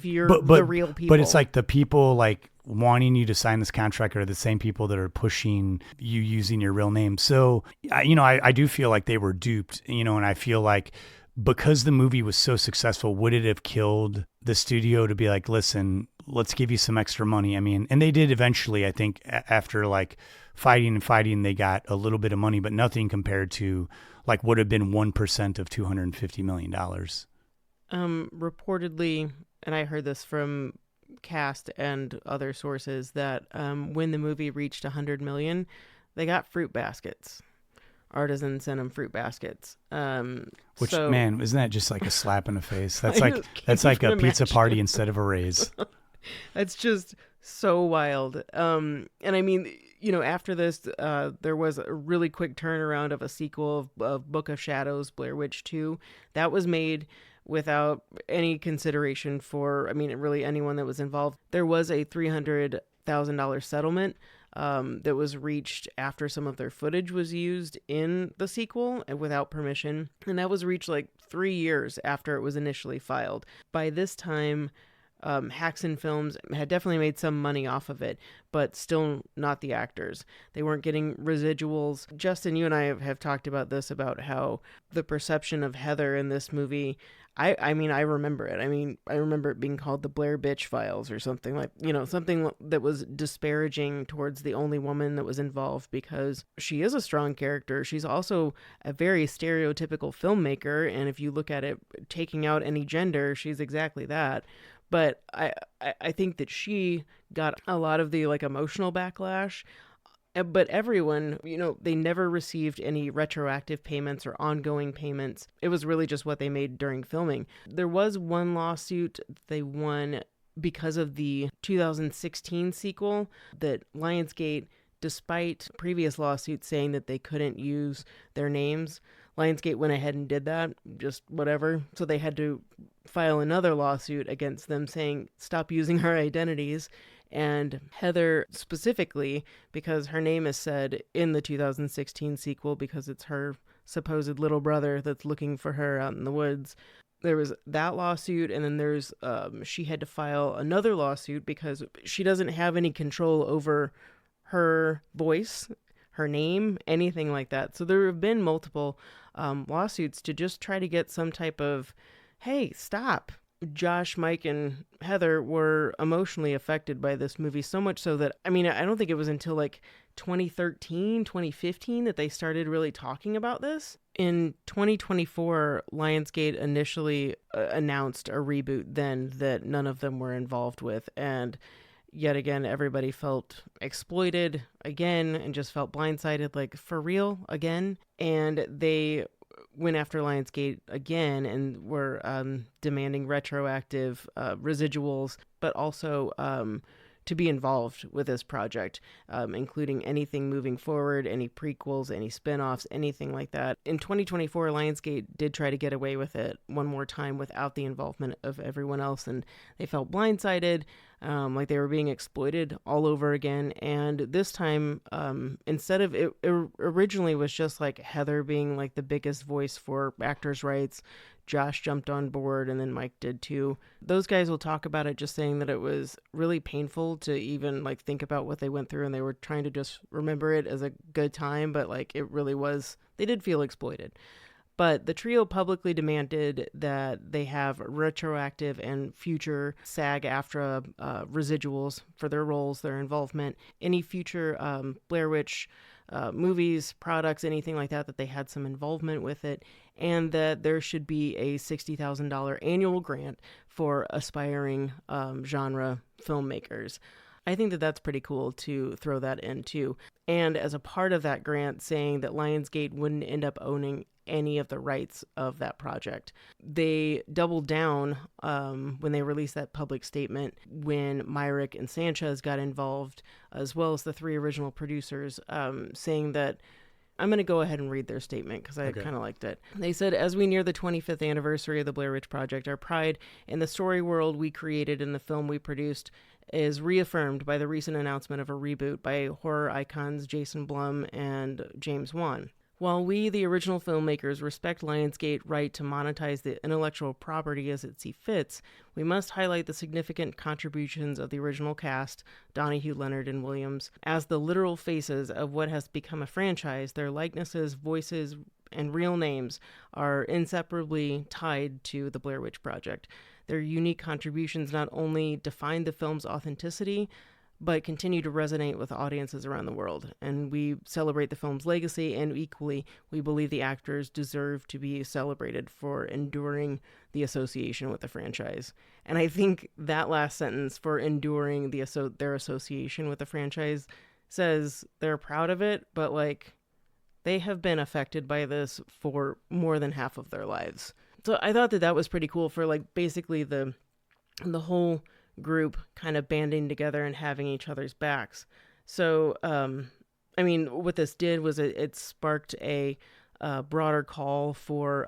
Speaker 3: you're the real people.
Speaker 2: But it's like the people like wanting you to sign this contract are the same people that are pushing you using your real name. So, I do feel like they were duped, and I feel like because the movie was so successful, would it have killed the studio to be like, listen, let's give you some extra money? I mean, and they did eventually. I think after like fighting, they got a little bit of money, but nothing compared to like would have been 1% of $250 million.
Speaker 3: Reportedly, and I heard this from cast and other sources, that when the movie reached 100 million, they got fruit baskets. Artisans sent them fruit baskets.
Speaker 2: Which, man, isn't that just like a slap in the face? That's like a pizza party instead of a raise.
Speaker 3: That's just so wild. And I mean, after this, there was a really quick turnaround of a sequel of Book of Shadows, Blair Witch 2. That was made without any consideration for, really anyone that was involved. There was a $300,000 settlement that was reached after some of their footage was used in the sequel and without permission. And that was reached like 3 years after it was initially filed. By this time, Haxan Films had definitely made some money off of it, but still not the actors. They weren't getting residuals. Justin, you and I have talked about this, about how the perception of Heather in this movie, I remember it. I remember it being called the Blair Bitch Files or something like, something that was disparaging towards the only woman that was involved, because she is a strong character. She's also a very stereotypical filmmaker. And if you look at it, taking out any gender, she's exactly that. But I think that she got a lot of the like emotional backlash. But everyone, they never received any retroactive payments or ongoing payments. It was really just what they made during filming. There was one lawsuit they won because of the 2016 sequel that Lionsgate, despite previous lawsuits saying that they couldn't use their names, Lionsgate went ahead and did that, just whatever. So they had to file another lawsuit against them saying, stop using our identities. And Heather specifically, because her name is said in the 2016 sequel because it's her supposed little brother that's looking for her out in the woods. There was that lawsuit, and then there's she had to file another lawsuit because she doesn't have any control over her voice, her name, anything like that. So there have been multiple lawsuits to just try to get some type of, hey, stop. Josh, Mike, and Heather were emotionally affected by this movie, so much so that, I don't think it was until like 2013, 2015 that they started really talking about this. In 2024, Lionsgate initially announced a reboot then that none of them were involved with, and yet again, everybody felt exploited again and just felt blindsided, like, for real, again? And they went after Lionsgate again and were demanding retroactive residuals, but also to be involved with this project, including anything moving forward, any prequels, any spinoffs, anything like that. In 2024, Lionsgate did try to get away with it one more time without the involvement of everyone else, and they felt blindsided. Like they were being exploited all over again. And this time, instead of it originally was just like Heather being like the biggest voice for actors' rights. Josh jumped on board, and then Mike did too. Those guys will talk about it, just saying that it was really painful to even like think about what they went through, and they were trying to just remember it as a good time, but like it really was, they did feel exploited. But the trio publicly demanded that they have retroactive and future SAG-AFTRA residuals for their roles, their involvement, any future Blair Witch movies, products, anything like that they had some involvement with it, and that there should be a $60,000 annual grant for aspiring genre filmmakers. I think that that's pretty cool to throw that in too. And as a part of that grant, saying that Lionsgate wouldn't end up owning any of the rights of that project. They doubled down when they released that public statement when Myrick and Sanchez got involved, as well as the three original producers, saying that, I'm going to go ahead and read their statement because I kind of liked it. They said, as we near the 25th anniversary of the Blair Witch Project, our pride in the story world we created and the film we produced is reaffirmed by the recent announcement of a reboot by horror icons Jason Blum and James Wan. While we, the original filmmakers, respect Lionsgate right to monetize the intellectual property as it sees fits, we must highlight the significant contributions of the original cast, Donahue, Leonard, and Williams, as the literal faces of what has become a franchise. Their likenesses, voices, and real names are inseparably tied to the Blair Witch Project. Their unique contributions not only define the film's authenticity, but continue to resonate with audiences around the world. And we celebrate the film's legacy, and equally, we believe the actors deserve to be celebrated for enduring the association with the franchise. And I think that last sentence, for enduring their association with the franchise, says they're proud of it, but like they have been affected by this for more than half of their lives. So I thought that was pretty cool for like basically the whole group kind of banding together and having each other's backs. So, I mean, what this did was it sparked a broader call for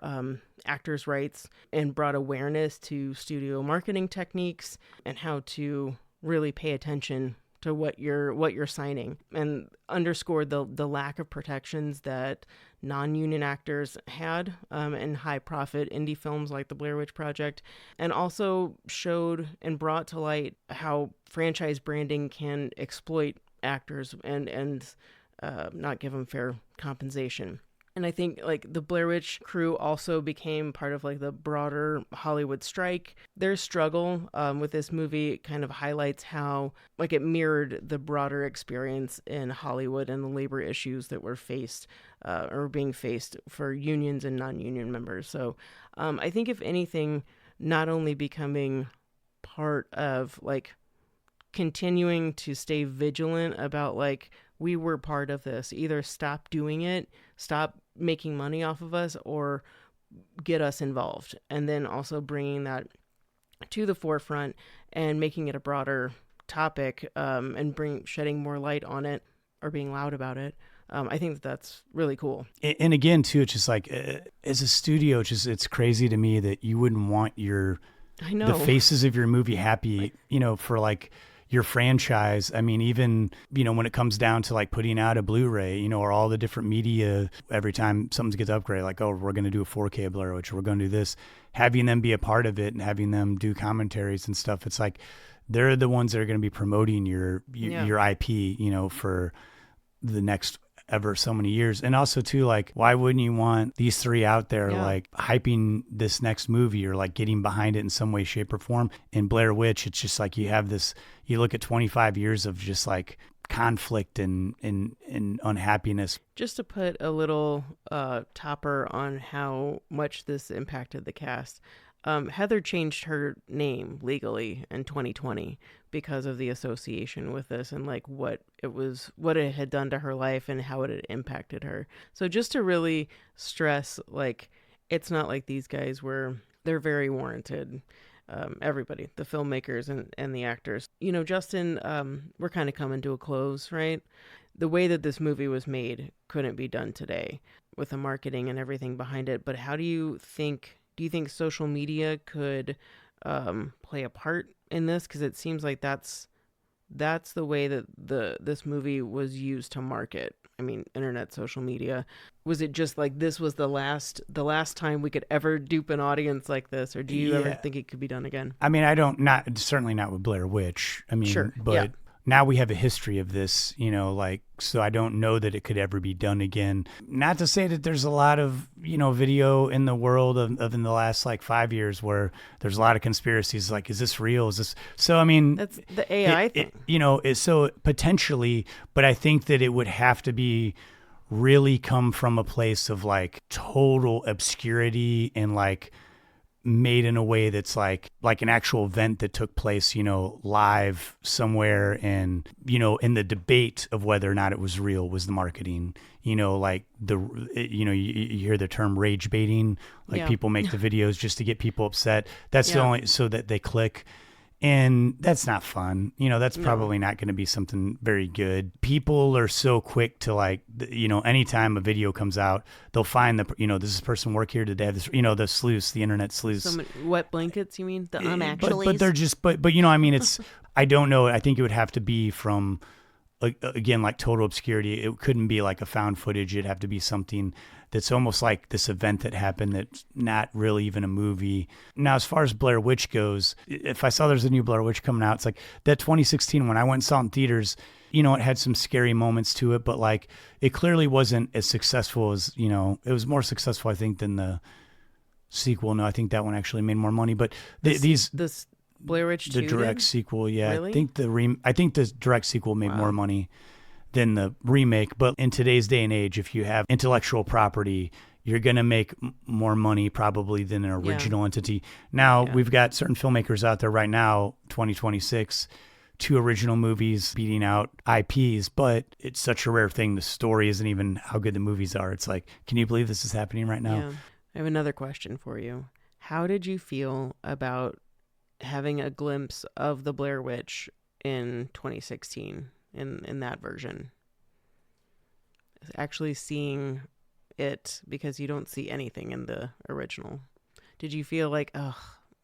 Speaker 3: actors' rights and brought awareness to studio marketing techniques and how to really pay attention to what you're signing, and underscored the lack of protections that non-union actors had in high-profit indie films like the Blair Witch Project, and also showed and brought to light how franchise branding can exploit actors and not give them fair compensation. And I think like the Blair Witch crew also became part of like the broader Hollywood strike. Their struggle with this movie kind of highlights how like it mirrored the broader experience in Hollywood and the labor issues that were faced or being faced for unions and non-union members. So I think if anything, not only becoming part of like continuing to stay vigilant about like, we were part of this, either stop doing it, stop making money off of us, or get us involved. And then also bringing that to the forefront and making it a broader topic and shedding more light on it or being loud about it. I think that's really cool.
Speaker 2: And again, too, it's just like as a studio, it's crazy to me that you wouldn't want the faces of your movie happy, for like your franchise. I mean, even, when it comes down to like putting out a Blu-ray, or all the different media, every time something gets upgraded, like, oh, we're going to do a 4K Blair Witch, we're going to do this, having them be a part of it and having them do commentaries and stuff. It's like, they're the ones that are going to be promoting your IP, for the next ever so many years. And also too, like, why wouldn't you want these three out there like hyping this next movie or like getting behind it in some way, shape, or form? In Blair Witch, it's just like you have this, you look at 25 years of just like conflict and unhappiness.
Speaker 3: Just to put a little topper on how much this impacted the cast, Heather changed her name legally in 2020 because of the association with this and like what it had done to her life and how it had impacted her. So just to really stress, like, it's not like these guys they're very warranted. Everybody, the filmmakers and the actors. Justin, we're kind of coming to a close, right? The way that this movie was made couldn't be done today with the marketing and everything behind it. But how do you think social media could play a part in this? Because it seems like that's the way that this movie was used to market. I mean, internet, social media. Was it just like this was the last time we could ever dupe an audience like this, or do you ever think it could be done again?
Speaker 2: I mean, certainly not with Blair Witch. I mean,
Speaker 3: sure.
Speaker 2: But now we have a history of this, so I don't know that it could ever be done again. Not to say that there's a lot of, video in the world of in the last 5 years where there's a lot of conspiracies. Like, is this real? Is this? So, I mean,
Speaker 3: that's the AI thing.
Speaker 2: So potentially, but I think that it would have to be really come from a place of total obscurity and made in a way that's like an actual event that took place, live somewhere. And, in the debate of whether or not it was real was the marketing, you hear the term rage baiting, people make the videos just to get people upset. That's the only, so that they click. And that's not fun. That's probably not going to be something very good. People are so quick to anytime a video comes out, they'll find does this person work here? Did they have this, the sleuths, the internet sleuths.
Speaker 3: Wet blankets, you mean? The
Speaker 2: But they're just, it's, I don't know. I think it would have to be from, again, total obscurity. It couldn't be a found footage. It'd have to be something that's almost like this event that happened that's not really even a movie. Now, as far as Blair Witch goes, if I saw there's a new Blair Witch coming out, it's that 2016 when I went and saw it in theaters, it had some scary moments to it, but it clearly wasn't as successful as, it was more successful, I think, than the sequel. No, I think that one actually made more money, but
Speaker 3: this Blair Witch 2
Speaker 2: the direct sequel, yeah.
Speaker 3: Really?
Speaker 2: I think the direct sequel made more money than the remake. But in today's day and age, if you have intellectual property, you're going to make more money probably than an original entity. Now, we've got certain filmmakers out there right now, 2026, 2 original movies beating out IPs, but it's such a rare thing. The story isn't even how good the movies are. It's can you believe this is happening right now?
Speaker 3: Yeah. I have another question for you. How did you feel about having a glimpse of the Blair Witch in 2016 in that version? Actually seeing it, because you don't see anything in the original. Did you feel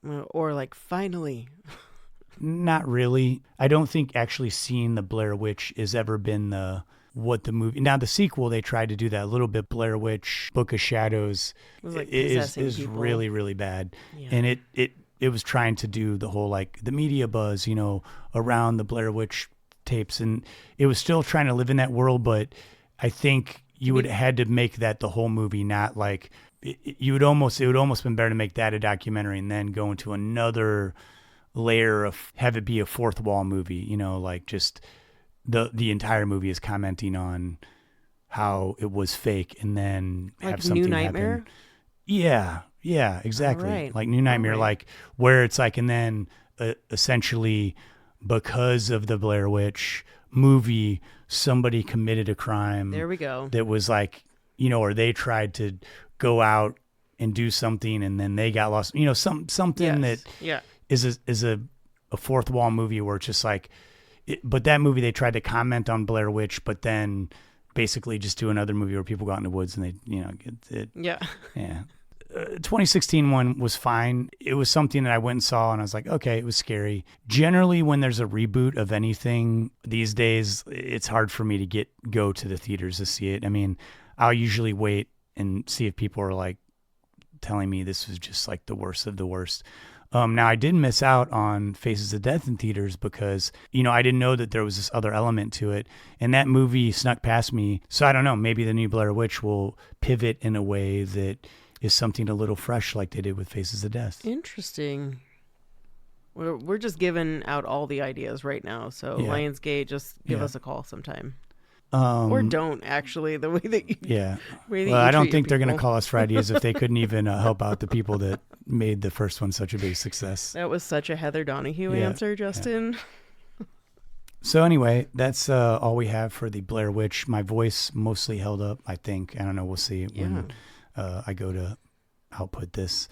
Speaker 3: or finally?
Speaker 2: Not really. I don't think actually seeing the Blair Witch has ever been what the movie. Now the sequel, they tried to do that a little bit. Blair Witch Book of Shadows is really, really bad. Yeah. And it was trying to do the whole the media buzz, around the Blair Witch tapes, and it was still trying to live in that world, but I think you would have had to make that the whole movie, not it would almost been better to make that a documentary and then go into another layer of have it be a fourth wall movie, just the entire movie is commenting on how it was fake and then have something
Speaker 3: New Nightmare
Speaker 2: happen. Yeah, exactly.
Speaker 3: Right.
Speaker 2: New Nightmare, where it's and then essentially because of the Blair Witch movie, somebody committed a crime.
Speaker 3: There we go.
Speaker 2: That was or they tried to go out and do something and then they got lost. Something that is a fourth wall movie where it's just but that movie they tried to comment on Blair Witch, but then basically just do another movie where people go out in the woods and they, Yeah. 2016 one was fine. It was something that I went and saw and I was okay, it was scary. Generally, when there's a reboot of anything these days, it's hard for me to go to the theaters to see it. I mean, I'll usually wait and see if people are telling me this was just the worst of the worst. Now I did miss out on Faces of Death in theaters because, I didn't know that there was this other element to it, and that movie snuck past me. So I don't know, maybe the new Blair Witch will pivot in a way that is something a little fresh like they did with Faces of Death.
Speaker 3: Interesting. We're just giving out all the ideas right now. So Lionsgate, just give us a call sometime. Or don't, actually, the way that you...
Speaker 2: Yeah. I don't think they're going to call us for ideas if they couldn't even help out the people that made the first one such a big success.
Speaker 3: That was such a Heather Donahue answer, Justin.
Speaker 2: Yeah. So anyway, that's all we have for the Blair Witch. My voice mostly held up, I think. I don't know. We'll see when I go to output this.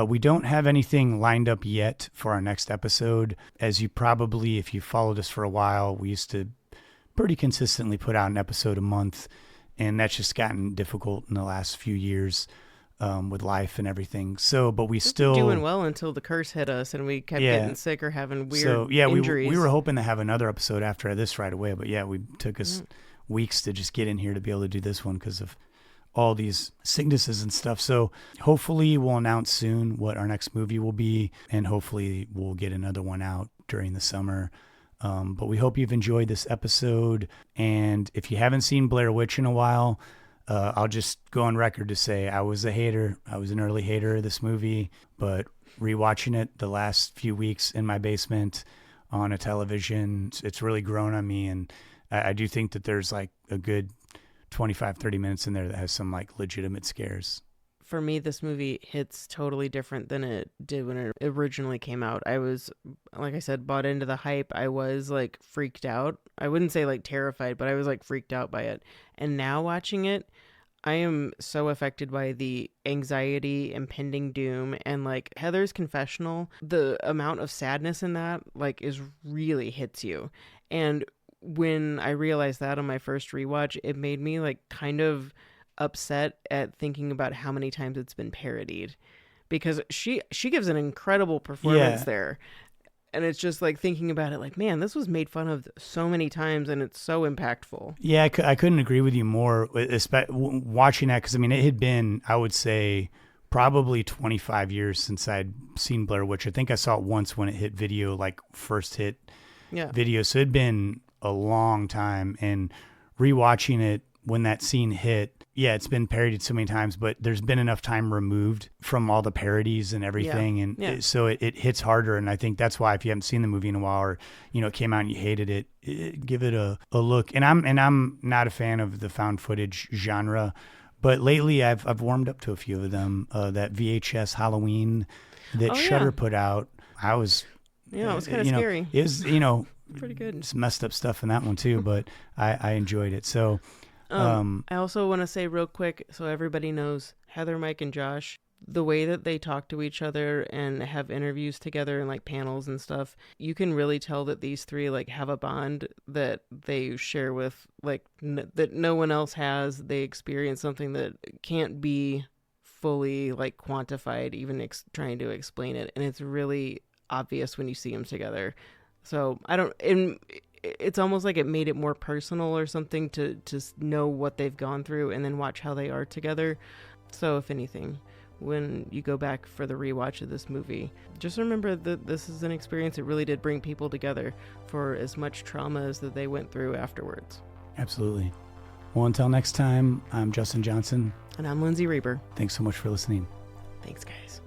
Speaker 2: We don't have anything lined up yet for our next episode. As you probably, if you followed us for a while, we used to pretty consistently put out an episode a month, and that's just gotten difficult in the last few years. with life and everything. So, but we still
Speaker 3: doing well until the curse hit us and we kept getting sick or having weird injuries.
Speaker 2: We were hoping to have another episode after this right away, but we took us weeks to just get in here to be able to do this one because of all these sicknesses and stuff. So hopefully we'll announce soon what our next movie will be, and hopefully we'll get another one out during the summer. But we hope you've enjoyed this episode. And if you haven't seen Blair Witch in a while, I'll just go on record to say I was a hater. I was an early hater of this movie, but rewatching it the last few weeks in my basement on a television, it's really grown on me. And I do think that there's like a good 25, 30 minutes in there that has some like legitimate scares.
Speaker 3: For me, this movie hits totally different than it did when it originally came out. I was, like I said, bought into the hype. I was like freaked out. I wouldn't say like terrified, but I was like freaked out by it. And now watching it, I am so affected by the anxiety, impending doom, and like Heather's confessional. The amount of sadness in that like is really hits you. And when I realized that on my first rewatch, it made me like kind of upset at thinking about how many times it's been parodied, because she gives an incredible performance there. And it's just like thinking about it like, man, this was made fun of so many times and it's so impactful.
Speaker 2: Yeah, I couldn't agree with you more watching that, because I mean, it had been, I would say, probably 25 years since I'd seen Blair Witch. I think I saw it once when it hit video, like first hit video. So it'd been a long time, and rewatching it when that scene hit, it's been parodied so many times, but there's been enough time removed from all the parodies and everything. And so it hits harder. And I think that's why, if you haven't seen the movie in a while, or, it came out and you hated it, give it a look. And I'm not a fan of the found footage genre, but lately I've warmed up to a few of them. That VHS Halloween that Shudder put out, it was kind of
Speaker 3: scary.
Speaker 2: It was,
Speaker 3: pretty good.
Speaker 2: Some messed up stuff in that one too, but I enjoyed it. So,
Speaker 3: I also want to say real quick, so everybody knows, Heather, Mike, and Josh, the way that they talk to each other and have interviews together and like panels and stuff, you can really tell that these three like have a bond that they share with like that no one else has. They experience something that can't be fully like quantified, even trying to explain it, and it's really obvious when you see them together. So it's almost like it made it more personal or something to know what they've gone through and then watch how they are together. So if anything, when you go back for the rewatch of this movie, just remember that this is an experience that really did bring people together for as much trauma as that they went through afterwards.
Speaker 2: Absolutely. Well, until next time, I'm Justin Johnson.
Speaker 3: And I'm Lindsay Reber.
Speaker 2: Thanks so much for listening.
Speaker 3: Thanks, guys.